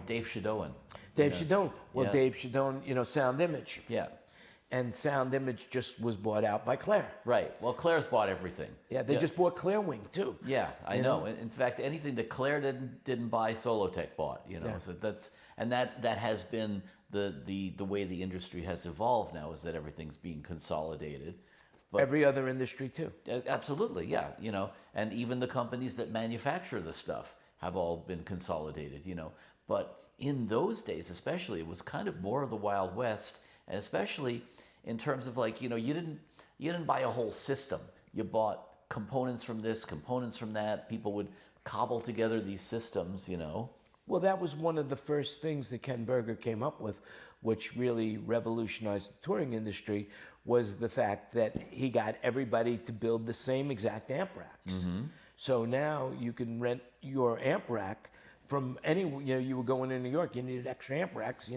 Dave Shadowan. Dave Shadowan. Well, Yeah. Dave Shadowan, Sound Image. Yeah, And Sound Image just was bought out by Claire. right. Well, Claire's bought everything. Yeah, they just bought Claire Wing too. Yeah, I You know. know? In fact, anything that Claire didn't buy, Solotech bought. Yeah. So that has been the way the industry has evolved now, is that everything's being consolidated. But Every other industry too. absolutely, yeah. And even the companies that manufacture the stuff have all been consolidated. But in those days, especially, it was kind of more of the Wild West, and especially in terms of like, you didn't buy a whole system. You bought components from this, components from that. People would cobble together these systems. Well, that was one of the first things that Ken Berger came up with, which really revolutionized the touring industry, was the fact that he got everybody to build the same exact amp racks. So now you can rent your amp rack from any, you were going in New York, you needed extra amp racks,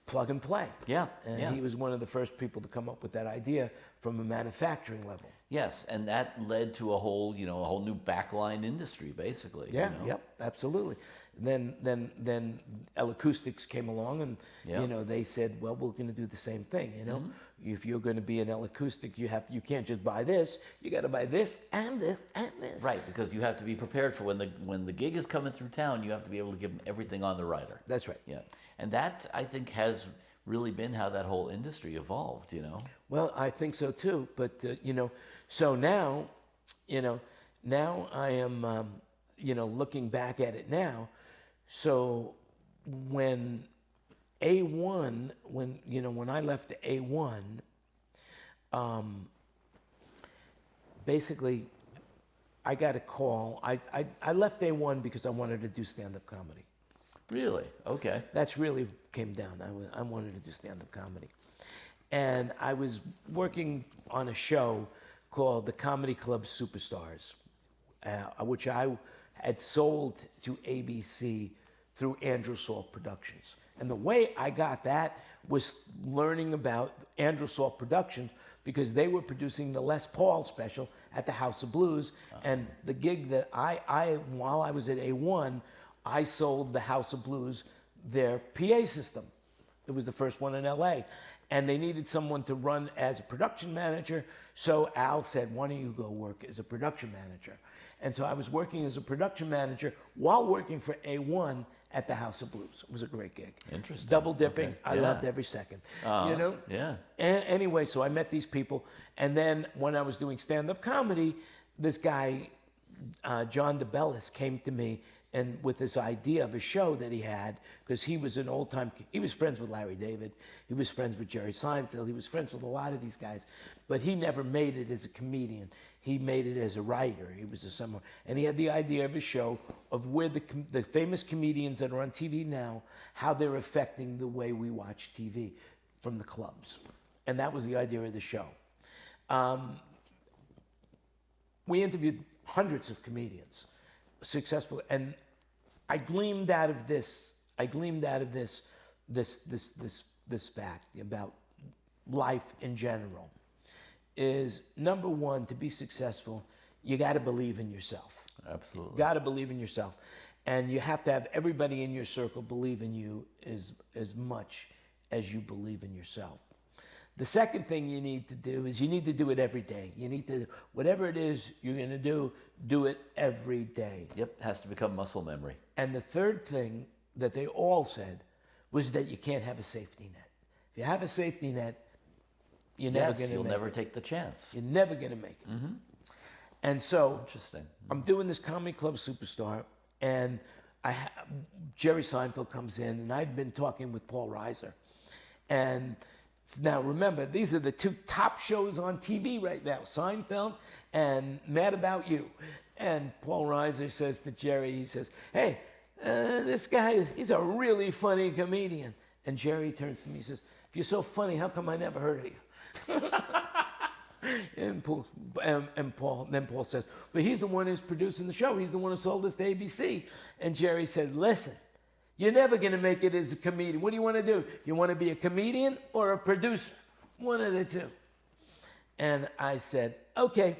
plug and play. Yeah, And yeah. he was one of the first people to come up with that idea from a manufacturing level. Yes, and that led to a whole new backline industry, basically. Yeah, yep, absolutely. Then L-Acoustics came along, and Yeah. they said, well, we're going to do the same thing. If you're going to be an L-Acoustic, you can't just buy this. You got to buy this and this and this. Right, because you have to be prepared for when the gig is coming through town. You have to be able to give them everything on the rider. That's right. Yeah, and that, I think, has really been how that whole industry evolved. Well, I think so too. But so now, now I am, looking back at it now. So when A1, when I left A1, basically, I got a call. I left A1 because I wanted to do stand-up comedy. Really? Okay. That's really came down. I wanted to do stand-up comedy. And I was working on a show called the Comedy Club Superstars, which I had sold to ABC through Andrew Salt Productions. And the way I got that was learning about Andrew Salt Productions, because they were producing the Les Paul special at the House of Blues. And the gig that while I was at A1, I sold the House of Blues their PA system. It was the first one in LA. And they needed someone to run as a production manager. So Al said, why don't you go work as a production manager? And so I was working as a production manager while working for A1 at the House of Blues. It was a great gig. Interesting. Double dipping. Okay. I Yeah. loved every second. Yeah. Anyway, so I met these people. And then when I was doing stand-up comedy, this guy John DeBellis came to me and with this idea of a show that he had, because he was an he was friends with Larry David, he was friends with Jerry Seinfeld, he was friends with a lot of these guys, but he never made it as a comedian. He made it as a writer. He was a summer, and he had the idea of a show of where the famous comedians that are on TV now, how they're affecting the way we watch TV from the clubs. And that was the idea of the show. We interviewed hundreds of comedians, successful, and I gleamed out of this fact about life in general. Is number one, to be successful, you got to believe in yourself. Absolutely. Got to believe in yourself, and you have to have everybody in your circle believe in you as much as you believe in yourself. The second thing you need to do is you need to do it every day. You need to, whatever it is you're going to do it every day. Yep, has to become muscle memory. And the third thing that they all said was that you can't have a safety net. If you have a safety net, you're never going to make it. You'll never take the chance. You're never going to make it. Mm-hmm. And so Interesting. I'm doing this Comedy Club Superstar, and Jerry Seinfeld comes in, and I've been talking with Paul Reiser. And now remember, these are the two top shows on TV right now, Seinfeld and Mad About You. And Paul Reiser says to Jerry, he says, hey, this guy, he's a really funny comedian. And Jerry turns to me, he says, if you're so funny, how come I never heard of you? And Paul says, but he's the one who's producing the show. He's the one who sold us to ABC. And Jerry says, listen, you're never going to make it as a comedian. What do you want to do? You want to be a comedian or a producer? One of the two. And I said, okay,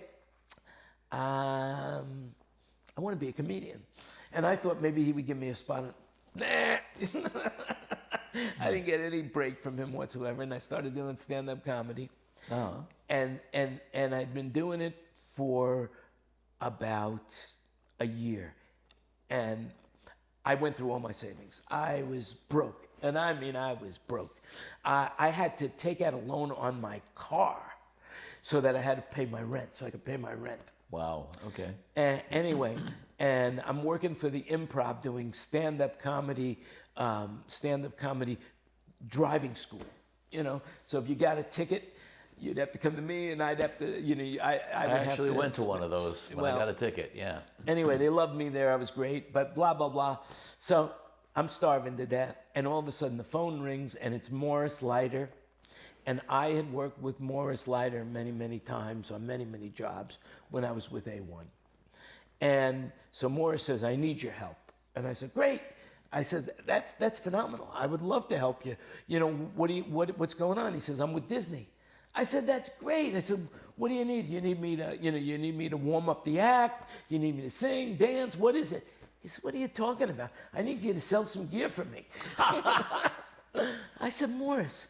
I want to be a comedian. And I thought maybe he would give me a spot. Nah. I didn't get any break from him whatsoever. And I started doing stand-up comedy. Uh-huh. And I'd been doing it for about a year. And I went through all my savings. I was broke. And I mean, I was broke. I had to take out a loan on my car so that I had to pay my rent, so I could pay my rent. Wow, okay. Anyway, and I'm working for the Improv doing stand-up comedy driving school, you know? So if you got a ticket, you'd have to come to me, and I'd have to, you know, I actually went to one of those when I got a ticket, yeah. Anyway, they loved me there. I was great, but blah, blah, blah. So I'm starving to death, and all of a sudden the phone rings, and it's Morris Leiter. And I had worked with Morris Leiter many, many times on many, many jobs when I was with A1. And so Morris says, I need your help. And I said, great. I said, that's phenomenal. I would love to help you. You know, what's going on? He says, I'm with Disney. I said, that's great. I said, what do you need? You need me to warm up the act? You need me to sing, dance? What is it? He said, what are you talking about? I need you to sell some gear for me. I said, Morris,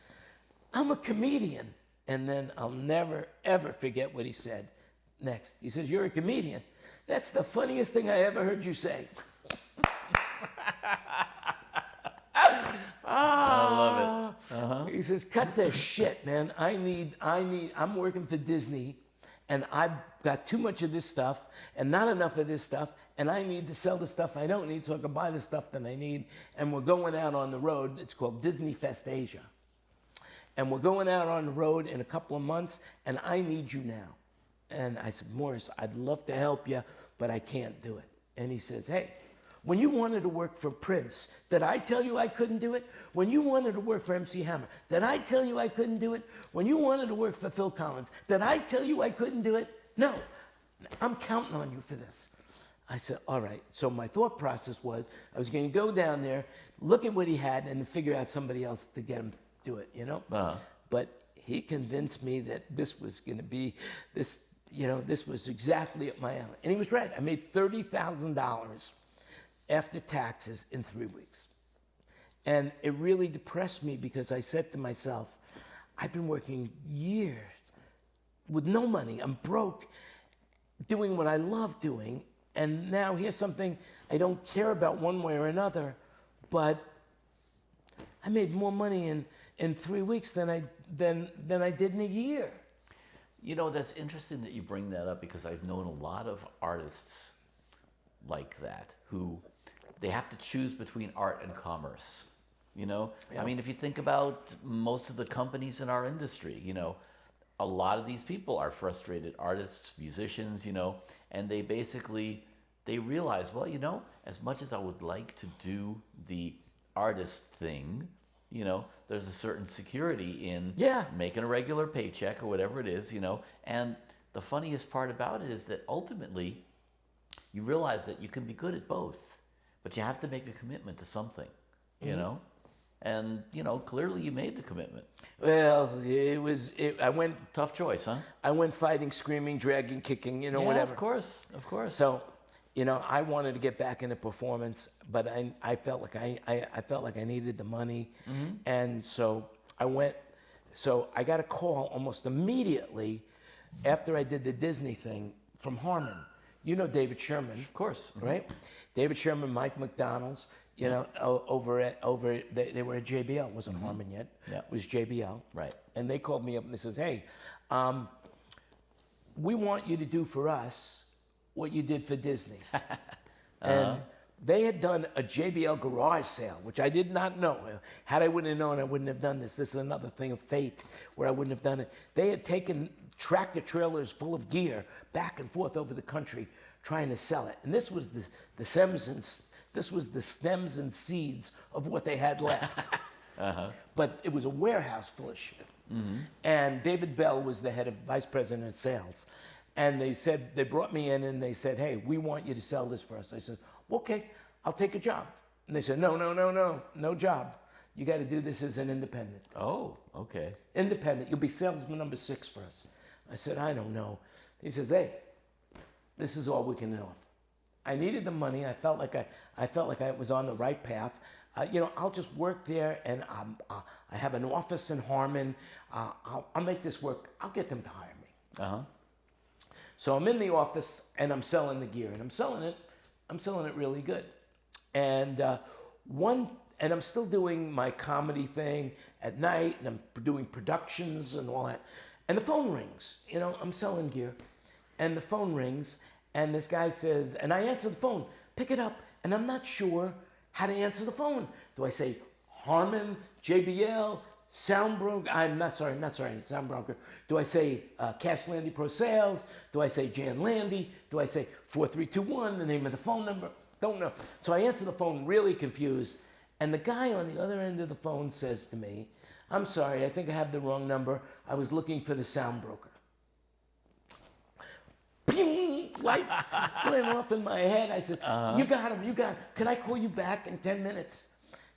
I'm a comedian. And then I'll never, ever forget what he said next. He says, you're a comedian? That's the funniest thing I ever heard you say. I love it. Uh-huh. He says, cut this shit, man. I'm working for Disney, and I've got too much of this stuff and not enough of this stuff, and I need to sell the stuff I don't need so I can buy the stuff that I need. And we're going out on the road. It's called Disney Fest Asia. And we're going out on the road in a couple of months, and I need you now. And I said, Morris, I'd love to help you, but I can't do it. And he says, hey, when you wanted to work for Prince, did I tell you I couldn't do it? When you wanted to work for MC Hammer, did I tell you I couldn't do it? When you wanted to work for Phil Collins, did I tell you I couldn't do it? No, I'm counting on you for this. I said, all right. So my thought process was I was going to go down there, look at what he had, and figure out somebody else to get him to do it, you know? Uh-huh. But he convinced me that this was going to be, this was exactly up my alley. And he was right. I made $30,000 after taxes in 3 weeks. And it really depressed me because I said to myself, I've been working years with no money. I'm broke, doing what I love doing. And now here's something I don't care about one way or another, but I made more money in 3 weeks than I did in a year. You know, that's interesting that you bring that up because I've known a lot of artists like that who they have to choose between art and commerce. You know, I mean, if you think about most of the companies in our industry, you know, a lot of these people are frustrated artists, musicians, you know, and they basically they realize, well, you know, as much as I would like to do the artist thing, you know, there's a certain security in making a regular paycheck or whatever it is, you know. And the funniest part about it is that ultimately you realize that you can be good at both, but you have to make a commitment to something, you know. And, you know, clearly you made the commitment. Well, I went. Tough choice, huh? I went fighting, screaming, dragging, kicking, you know, Yeah, whatever. of course, of course. So, you know, I wanted to get back into performance, but I felt like I felt like I needed the money, and so I went. So I got a call almost immediately after I did the Disney thing from Harmon. You know David Sherman, Of course. right? David Sherman, Mike McDonald's. You know, they were at JBL. It wasn't Harmon yet. Yeah. It was JBL. Right. And they called me up and they says, "Hey, we want you to do for us what you did for Disney." And they had done a JBL garage sale, which I did not know. Had I wouldn't have known, I wouldn't have done this. This is another thing of fate where I wouldn't have done it. They had taken tractor trailers full of gear back and forth over the country trying to sell it. And this was the stems and seeds of what they had left. But it was a warehouse full of shit. And David Bell was the head of vice president of sales. And they brought me in and they said, "Hey, we want you to sell this for us." I said, "Okay, I'll take a job." And they said, no job. You got to do this as an independent. Oh, okay. Independent. You'll be salesman number 6 for us. I said, "I don't know." He says, "Hey, this is all we can offer." I needed the money. I felt like I was on the right path. You know, I'll just work there, and I have an office in Harmon. I'll make this work. I'll get them to hire me. So I'm in the office, and I'm selling the gear, and I'm selling it really good. And and I'm still doing my comedy thing at night, and I'm doing productions and all that. And the phone rings. You know, I'm selling gear, and the phone rings. And this guy says, and I answer the phone, pick it up, and I'm not sure how to answer the phone. Do I say Harmon, JBL, Soundbroker? I'm not sorry, Soundbroker. Do I say Cash Landy Pro Sales? Do I say Jan Landy? Do I say 4321, the name of the phone number? Don't know. So I answer the phone really confused, and the guy on the other end of the phone says to me, "I'm sorry, I think I have the wrong number. I was looking for the Soundbroker." Pew! Lights went off in my head. I said, "You got him. Can I call you back in 10 minutes?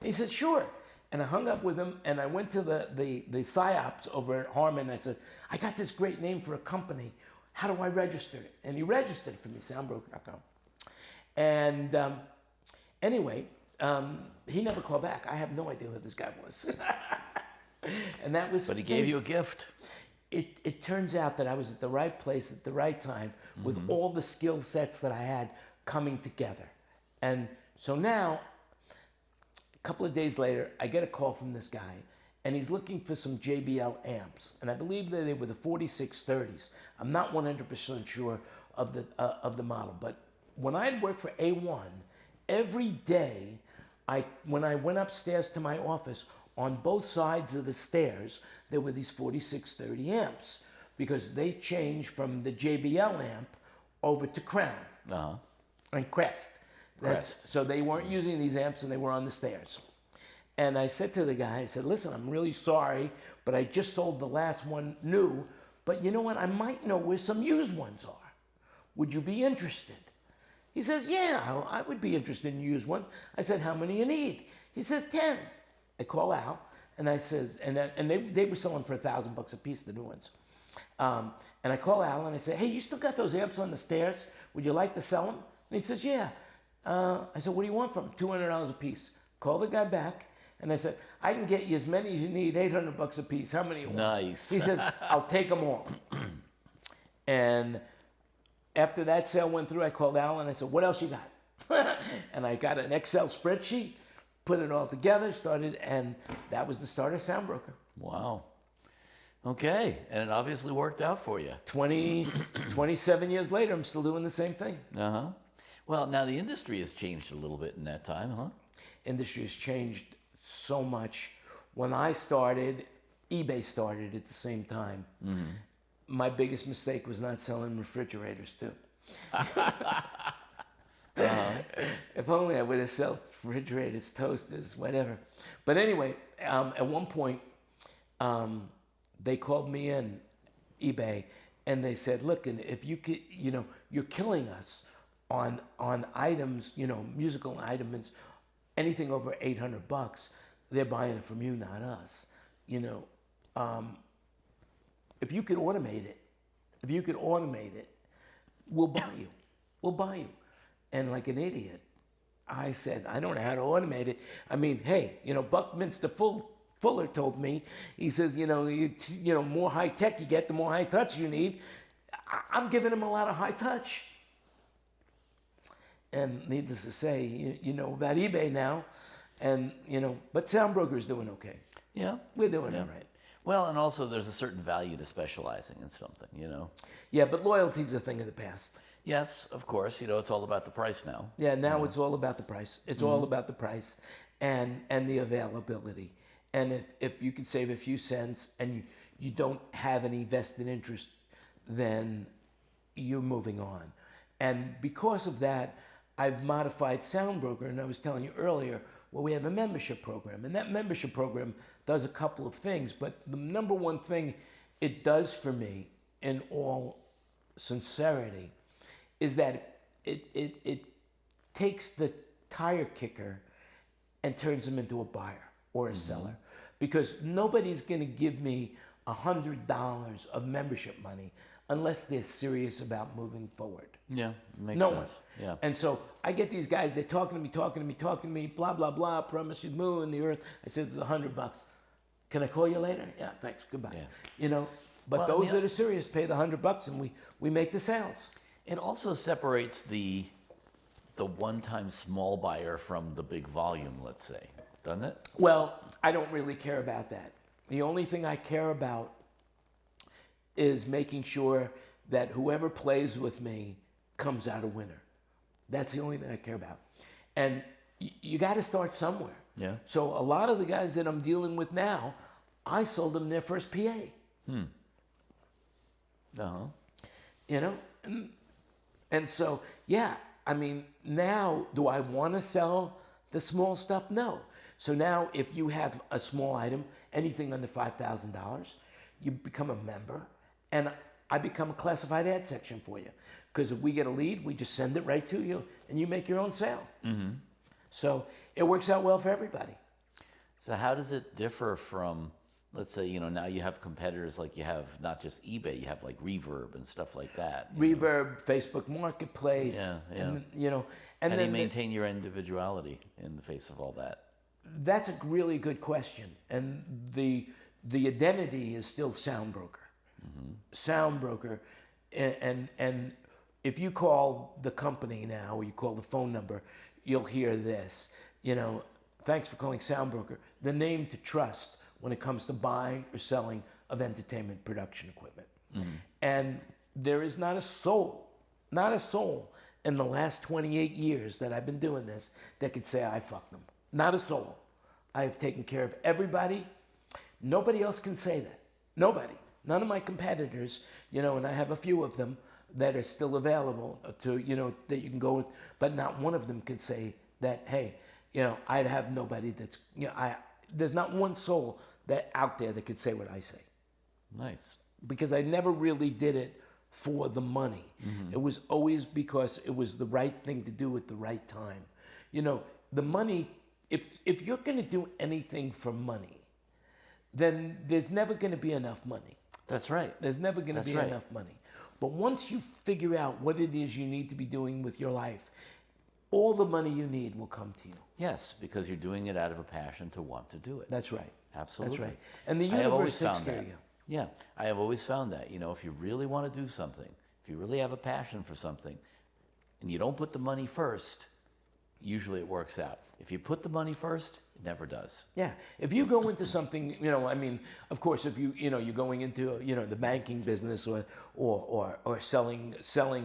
He said, "Sure." And I hung up with him, and I went to the PSYOPs over at Harmon. I said, "I got this great name for a company. How do I register it?" And he registered it for me, soundbroker.com. And anyway, he never called back. I have no idea who this guy was. And that was. But he gave you a gift. It turns out that I was at the right place at the right time with all the skill sets that I had coming together. And so now, a couple of days later, I get a call from this guy, and he's looking for some JBL amps. And I believe that they were the 4630s. I'm not 100% sure of the model. But when I'd worked for A1, every day, when I went upstairs to my office, on both sides of the stairs, there were these 4630 amps because they changed from the JBL amp over to Crown and Crest. So they weren't using these amps and they were on the stairs. And I said to the guy, I said, "Listen, I'm really sorry, but I just sold the last one new, but you know what? I might know where some used ones are. Would you be interested?" He says, "Yeah, I would be interested in a used one." I said, "How many you need?" He says, 10. I call out, and I says, and they were selling for $1,000 a piece, the new ones. And I call Al and I say, "Hey, you still got those amps on the stairs? Would you like to sell them?" And he says, "Yeah." I said, "What do you want from them?" $200 a piece. Call the guy back, and I said, "I can get you as many as you need, $800 a piece. How many you want?" Nice. He says, "I'll take them all." And after that sale went through, I called Al and I said, "What else you got?" And I got an Excel spreadsheet, put it all together, and that was the start of Soundbroker. Wow. Okay, and it obviously worked out for you. 27 years later, I'm still doing the same thing. Well, now the industry has changed a little bit in that time, huh? Industry has changed so much. When I started, eBay started at the same time. My biggest mistake was not selling refrigerators too. If only I would have sold refrigerators, toasters, whatever. But anyway, at one point, they called me in, eBay, and they said, "Look, and if you could, you're killing us on items, musical items, anything over $800. They're buying it from you, not us. If you could automate it, we'll buy you. We'll buy you." And like an idiot, I said, "I don't know how to automate it. I mean, hey, Buckminster Fuller told me, he says, more high tech you get, the more high touch you need. I'm giving him a lot of high touch." And needless to say, you know about eBay now, and but Soundbroker's doing okay. Yeah. We're doing all right. Well, and also there's a certain value to specializing in something, Yeah, but loyalty's a thing of the past. Yes, of course. It's all about the price now. Yeah, now it's all about the price. It's all about the price and the availability. And if you can save a few cents and you don't have any vested interest, then you're moving on. And because of that, I've modified Soundbroker, and I was telling you earlier, well, we have a membership program, and that membership program does a couple of things, but the number one thing it does for me, in all sincerity, is that it takes the tire kicker and turns him into a buyer or a seller, because nobody's going to give me $100 of membership money unless they're serious about moving forward. Yeah, makes No sense. one. Yeah. And so I get these guys, they're talking to me, blah, blah, blah, promise you the moon and the earth. I said, "It's $100. Can I call you later?" "Yeah, thanks, goodbye." Yeah. But Well, those that are serious pay the $100 and we make the sales. It also separates the one-time small buyer from the big volume, let's say, doesn't it? Well, I don't really care about that. The only thing I care about is making sure that whoever plays with me comes out a winner. That's the only thing I care about. And you got to start somewhere. Yeah. So a lot of the guys that I'm dealing with now, I sold them their first PA. Uh-huh. And so, yeah, I mean, now do I want to sell the small stuff? No. So now if you have a small item, anything under $5,000, you become a member, and I become a classified ad section for you. Because if we get a lead, we just send it right to you, and you make your own sale. So it works out well for everybody. So how does it differ from, let's say, now you have competitors like you have not just eBay, you have like Reverb and stuff like that. Reverb, Facebook Marketplace. Yeah. And, How and do then you maintain your individuality in the face of all that? that's a really good question. And the identity is still Soundbroker. Soundbroker. And if you call the company now, or you call the phone number, you'll hear this. Thanks for calling Soundbroker. The name to trust when it comes to buying or selling of entertainment production equipment. And there is not a soul in the last 28 years that I've been doing this that could say I fucked them. Not a soul. I have taken care of everybody. Nobody else can say that. Nobody. None of my competitors, and I have a few of them that are still available to, that you can go with, but not one of them can say that, hey, I'd have nobody that's, there's not one soul that out there that could say what I say. Nice. Because I never really did it for the money. It was always because it was the right thing to do at the right time. The money, if you're going to do anything for money, then there's never going to be enough money. That's right. There's never going to be enough money. But once you figure out what it is you need to be doing with your life, all the money you need will come to you. Yes, because you're doing it out of a passion to want to do it. That's right. Absolutely. That's right. And the I have always universe takes found care that. of you. Yeah, I have always found that. If you really want to do something, if you really have a passion for something, and you don't put the money first, usually it works out. If you put the money first, it never does. Yeah. If you go into something, of course, if you're going into, the banking business or selling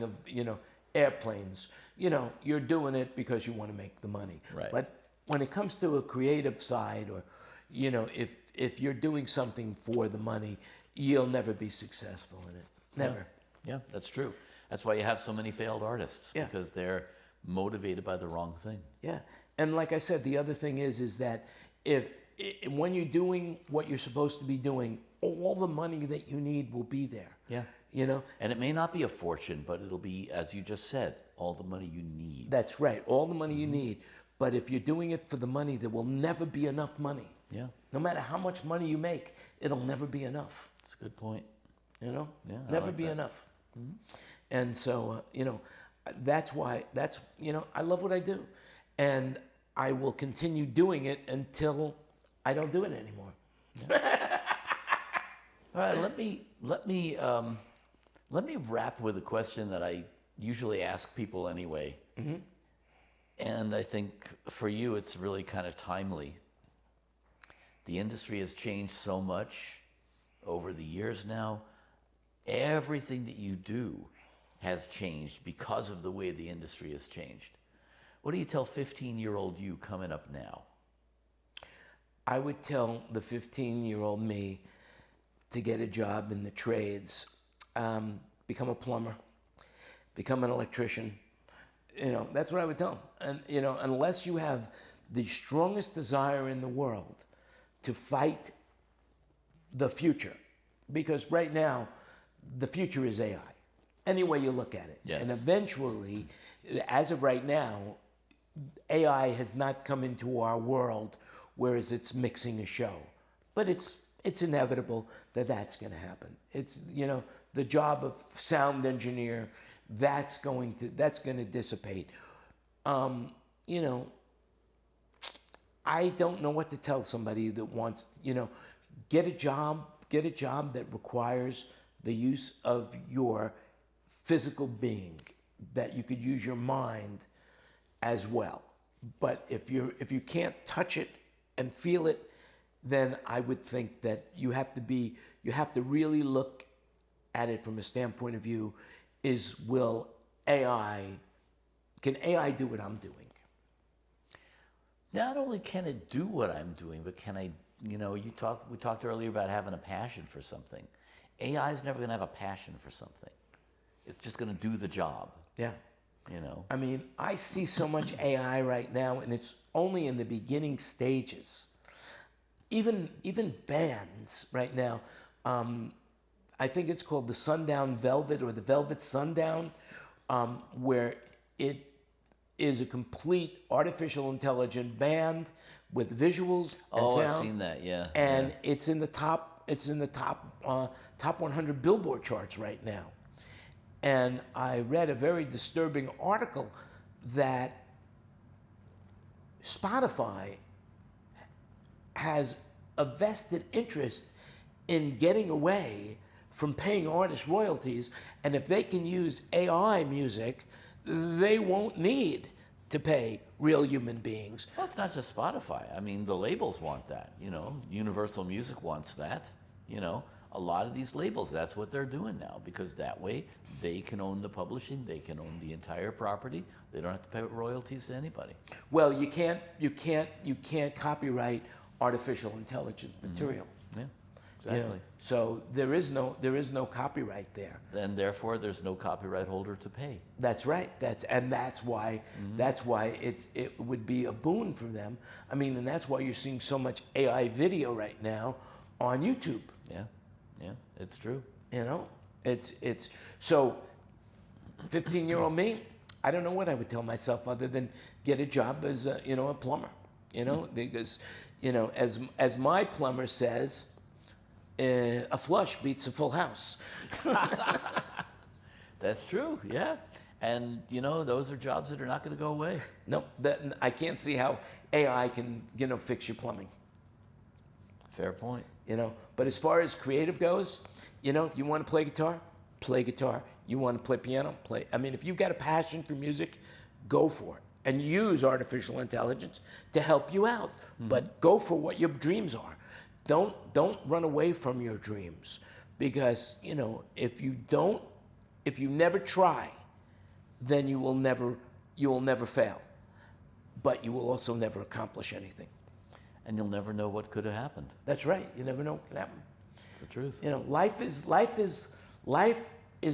of, airplanes. You know, you're doing it because you want to make the money. Right. But when it comes to a creative side, or, you know, if you're doing something for the money, you'll never be successful in it. Never. Yeah, that's true. That's why you have so many failed artists, Yeah. because they're motivated by the wrong thing. Yeah, and like I said, the other thing is that when you're doing what you're supposed to be doing, all the money that you need will be there. Yeah. You know, And it may not be a fortune, but it'll be, as you just said, all the money you need. that's right, all the money you need. But if you're doing it for the money, there will never be enough money. Yeah, No matter how much money you make, it'll never be enough. that's a good point. You know, Yeah, I never like be that. enough. And so, you know, that's why. You know, I love what I do, and I will continue doing it until I don't do it anymore. All right, let me wrap with a question that I usually ask people anyway. And I think for you, it's really kind of timely. The industry has changed so much over the years now. Everything that you do has changed because of the way the industry has changed. What do you tell 15-year-old you coming up now? I would tell the 15-year-old me to get a job in the trades, become a plumber, become an electrician. You know, that's what I would tell them. And, you know, unless you have the strongest desire in the world to fight the future, because right now, the future is AI, any way you look at it. Yes. And eventually, as of right now, AI has not come into our world, whereas it's mixing a show. But it's inevitable that that's going to happen. It's, you know, the job of sound engineer, that's going to dissipate. You know, I don't know what to tell somebody that wants, you know, get a job that requires the use of your physical being, that you could use your mind as well. But if you can't touch it and feel it, then I would think that you have to really look at it from a standpoint of view is, can AI do what I'm doing? Not only can it do what I'm doing, but can I, you know, we talked earlier about having a passion for something. AI is never going to have a passion for something. It's just going to do the job, Yeah. you know. I mean, I see so much AI right now, and it's only in the beginning stages. Even bands right now, I think it's called the Sundown Velvet or the Velvet Sundown, where it is a complete artificial intelligent band with visuals and Oh, sound. I've seen that, yeah. And yeah. it's in the top 100 Billboard charts right now. And I read a very disturbing article that Spotify has a vested interest in getting away from paying artists royalties, and if they can use AI music, they won't need to pay real human beings. Well, it's not just Spotify. I mean, the labels want that, you know. Universal Music wants that, you know. A lot of these labels, that's what they're doing now, because that way they can own the publishing, they can own the entire property. They don't have to pay royalties to anybody. Well, you can't copyright artificial intelligence material. Yeah, You know, exactly. so there is no copyright there. And therefore, there's no copyright holder to pay. That's right. That's why it would be a boon for them. I mean, and that's why you're seeing so much AI video right now on YouTube. Yeah, it's true. You know, it's so 15-year-old me, I don't know what I would tell myself other than get a job as a plumber. You know, because, you know, as my plumber says, a flush beats a full house. That's true, yeah. And, you know, those are jobs that are not going to go away. No, I can't see how AI can, fix your plumbing. Fair point. You know, but as far as creative goes, you know, you want to play guitar, play guitar. You want to play piano, play. I mean, if you've got a passion for music, go for it. And use artificial intelligence to help you out. But go for what your dreams are. Don't run away from your dreams, because, you know, if you never try, then you will never fail. But you will also never accomplish anything. And you'll never know what could have happened. That's right. You never know what can happen. It's the truth. You know, life is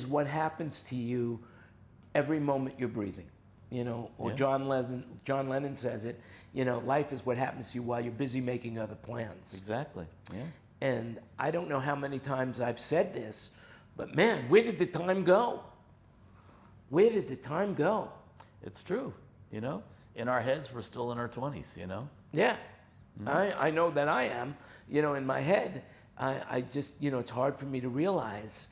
what happens to you every moment you're breathing. You know, or Yeah. John Lennon says it. You know, life is what happens to you while you're busy making other plans. Exactly. Yeah. And I don't know how many times I've said this, but man, where did the time go? Where did the time go? It's true. You know, in our heads, we're still in our 20s. You know. Yeah, I know that I am. You know, in my head, I just, you know, it's hard for me to realize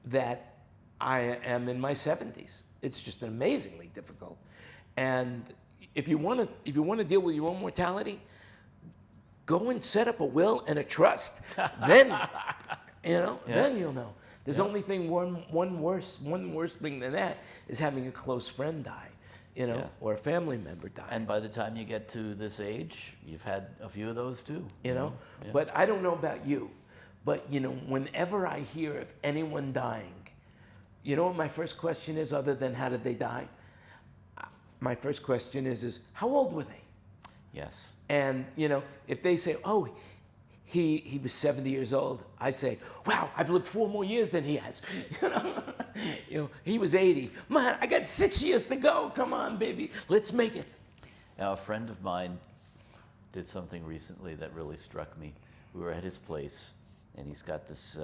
that I am in my 70s. It's just amazingly difficult. And if you want to deal with your own mortality, go and set up a will and a trust. Then, you know, then you'll know. There's only one worse thing than that is having a close friend die, you know, or a family member die. And by the time you get to this age, you've had a few of those too. You know, Yeah. but I don't know about you, but you know, whenever I hear of anyone dying, you know what my first question is, other than how did they die? My first question is how old were they? Yes. And you know, if they say, oh, he was 70 years old, I say, wow, I've lived 4 more years than he has. You know, he was 80. Man, I got 6 years to go. Come on, baby, let's make it. Now, a friend of mine did something recently that really struck me. We were at his place, and he's got this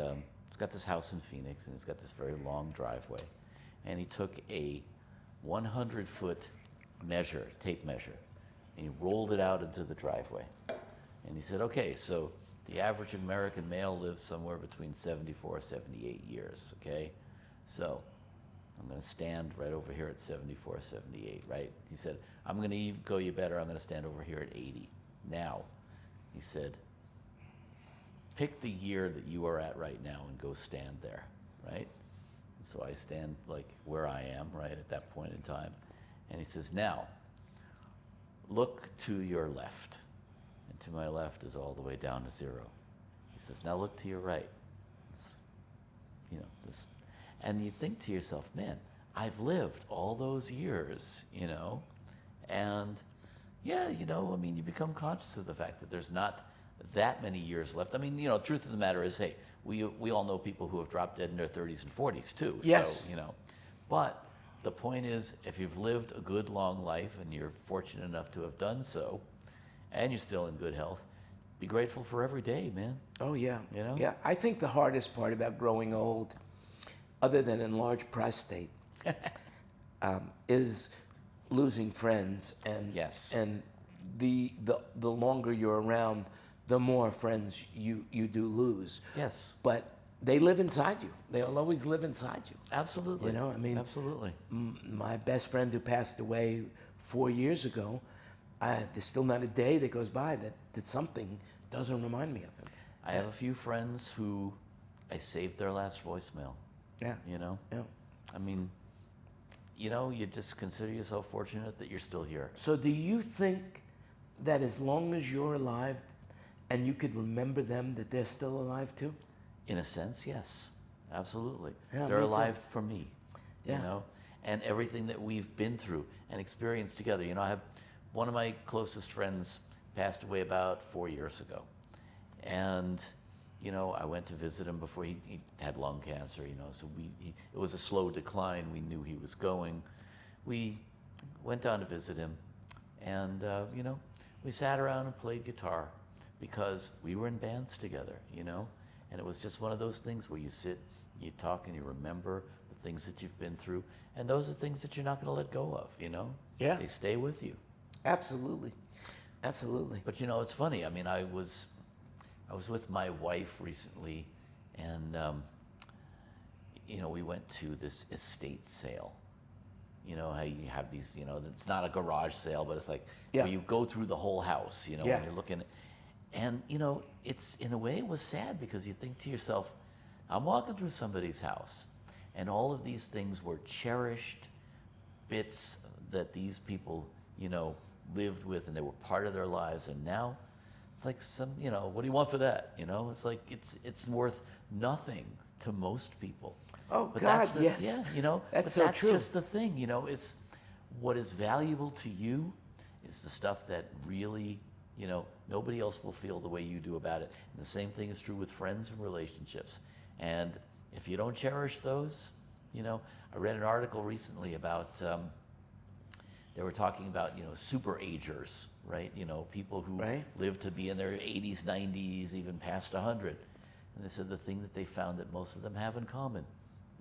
house in Phoenix, and he's got this very long driveway. And he took a 100-foot tape measure, and he rolled it out into the driveway. And he said, okay, so the average American male lives somewhere between 74 78 years, okay? So I'm going to stand right over here at 74, 78, right? He said, I'm going to go you better. I'm going to stand over here at 80. Now, he said, pick the year that you are at right now and go stand there, right? And so I stand like where I am, right, at that point in time. And he says, now, look to your left. And to my left is all the way down to 0. He says, now look to your right. You know, this, and you think to yourself, man, I've lived all those years, you know, and yeah, you know, I mean, you become conscious of the fact that there's not that many years left. I mean, you know, truth of the matter is, hey, we all know people who have dropped dead in their 30s and 40s too. Yes. So, you know, but the point is, if you've lived a good long life and you're fortunate enough to have done so, and you're still in good health, be grateful for every day, man. Oh yeah, You know? Yeah, I think the hardest part about growing old, other than enlarged prostate, is losing friends. And Yes. and the longer you're around, the more friends you do lose. Yes, But they live inside you. They'll always live inside you. absolutely. You know, I mean, absolutely. My best friend who passed away 4 years ago, there's still not a day that goes by that something doesn't remind me of him. I have a few friends who I saved their last voicemail. Yeah. You know, Yeah. I mean, you know, you just consider yourself fortunate that you're still here. So do you think that as long as you're alive and you could remember them, that they're still alive too? In a sense, yes, absolutely. Yeah, They're me too. alive for me, Yeah. you know, and everything that we've been through and experienced together. You know, I have one of my closest friends passed away about 4 years ago, and you know, I went to visit him before he had lung cancer. You know, so it was a slow decline. We knew he was going. We went down to visit him, and you know, we sat around and played guitar because we were in bands together. You know, and it was just one of those things where you sit, you talk, and you remember the things that you've been through, and those are things that you're not going to let go of. You know, Yeah. they stay with you. Absolutely. Absolutely. But you know, it's funny. I mean, I was with my wife recently, and you know, we went to this estate sale. You know how you have these, you know, it's not a garage sale, but it's like Yeah. where you go through the whole house, you know, Yeah. when you're looking. And you know, it's in a way it was sad because you think to yourself, I'm walking through somebody's house, and all of these things were cherished bits that these people, you know, lived with, and they were part of their lives, and now it's like some, you know, what do you want for that? You know, it's like it's worth nothing to most people. Oh, But God, that's the, yes. yeah, you know, That's but so that's true. just the thing, you know, it's what is valuable to you is the stuff that really, you know, nobody else will feel the way you do about it. And the same thing is true with friends and relationships. And if you don't cherish those, you know, I read an article recently about, they were talking about, you know, super agers, right? You know, people who Right. live to be in their 80s, 90s, even past 100. And they said the thing that they found that most of them have in common,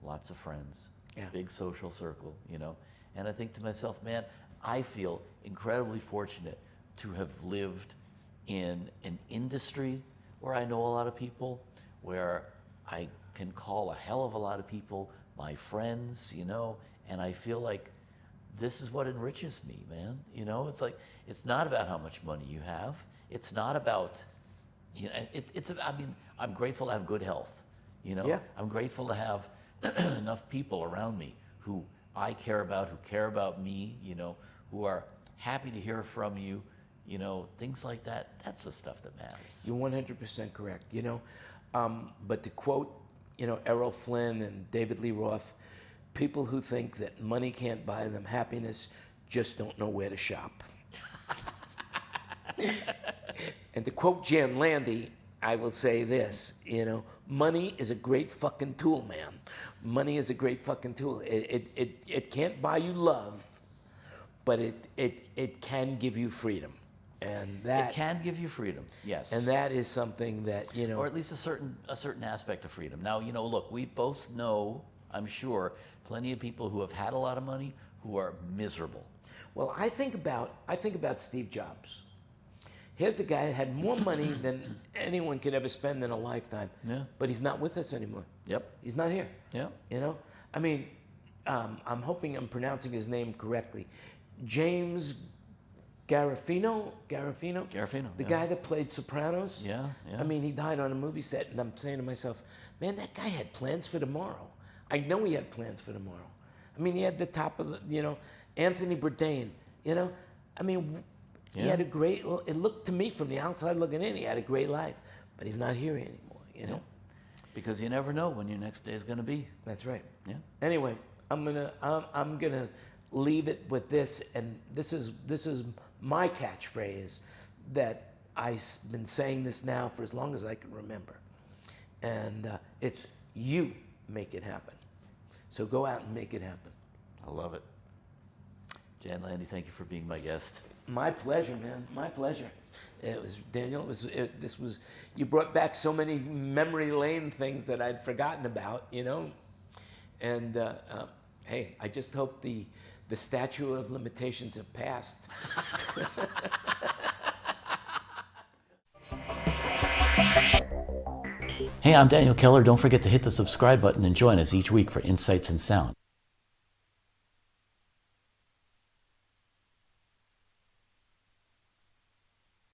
lots of friends, Yeah. big social circle, you know. And I think to myself, man, I feel incredibly fortunate to have lived in an industry where I know a lot of people, where I can call a hell of a lot of people my friends, you know, and I feel like this is what enriches me, man. You know, it's like, it's not about how much money you have. It's not about, you know, I mean, I'm grateful to have good health, you know. Yeah. I'm grateful to have enough people around me who I care about, who care about me, you know, who are happy to hear from you, you know, things like that. That's the stuff that matters. You're 100% correct, you know. But to quote, you know, Errol Flynn and David Lee Roth, people who think that money can't buy them happiness just don't know where to shop. And to quote Jan Landy, I will say this, you know, money is a great fucking tool, man. Money is a great fucking tool. It can't buy you love, but it can give you freedom. And that It can give you freedom, yes. and that is something that, you know, Or at least a certain aspect of freedom. Now, you know, look, we both know, I'm sure, plenty of people who have had a lot of money who are miserable. well, I think about Steve Jobs. Here's a guy that had more money than anyone could ever spend in a lifetime. Yeah. But he's not with us anymore. Yep. He's not here. Yep. You know? I mean, I'm hoping I'm pronouncing his name correctly. James Garofino? Garofino, The yeah. guy that played Sopranos? Yeah, yeah. I mean, he died on a movie set, and I'm saying to myself, man, that guy had plans for tomorrow. I know he had plans for tomorrow. I mean, he had the top of the, you know, Anthony Bourdain, you know? I mean, he Yeah. had a great, it looked to me from the outside looking in, he had a great life, but he's not here anymore, you know? Because you never know when your next day is going to be. That's right. Yeah. Anyway, I'm gonna leave it with this, and this is my catchphrase that I've been saying this now for as long as I can remember, and it's you make it happen. So go out and make it happen. I love it. Jan Landy, thank you for being my guest. My pleasure, man. My pleasure. It was Daniel. This was. You brought back so many memory lane things that I'd forgotten about. You know, and hey, I just hope the statute of limitations have passed. Hey, I'm Daniel Keller. Don't forget to hit the subscribe button and join us each week for Insights in Sound.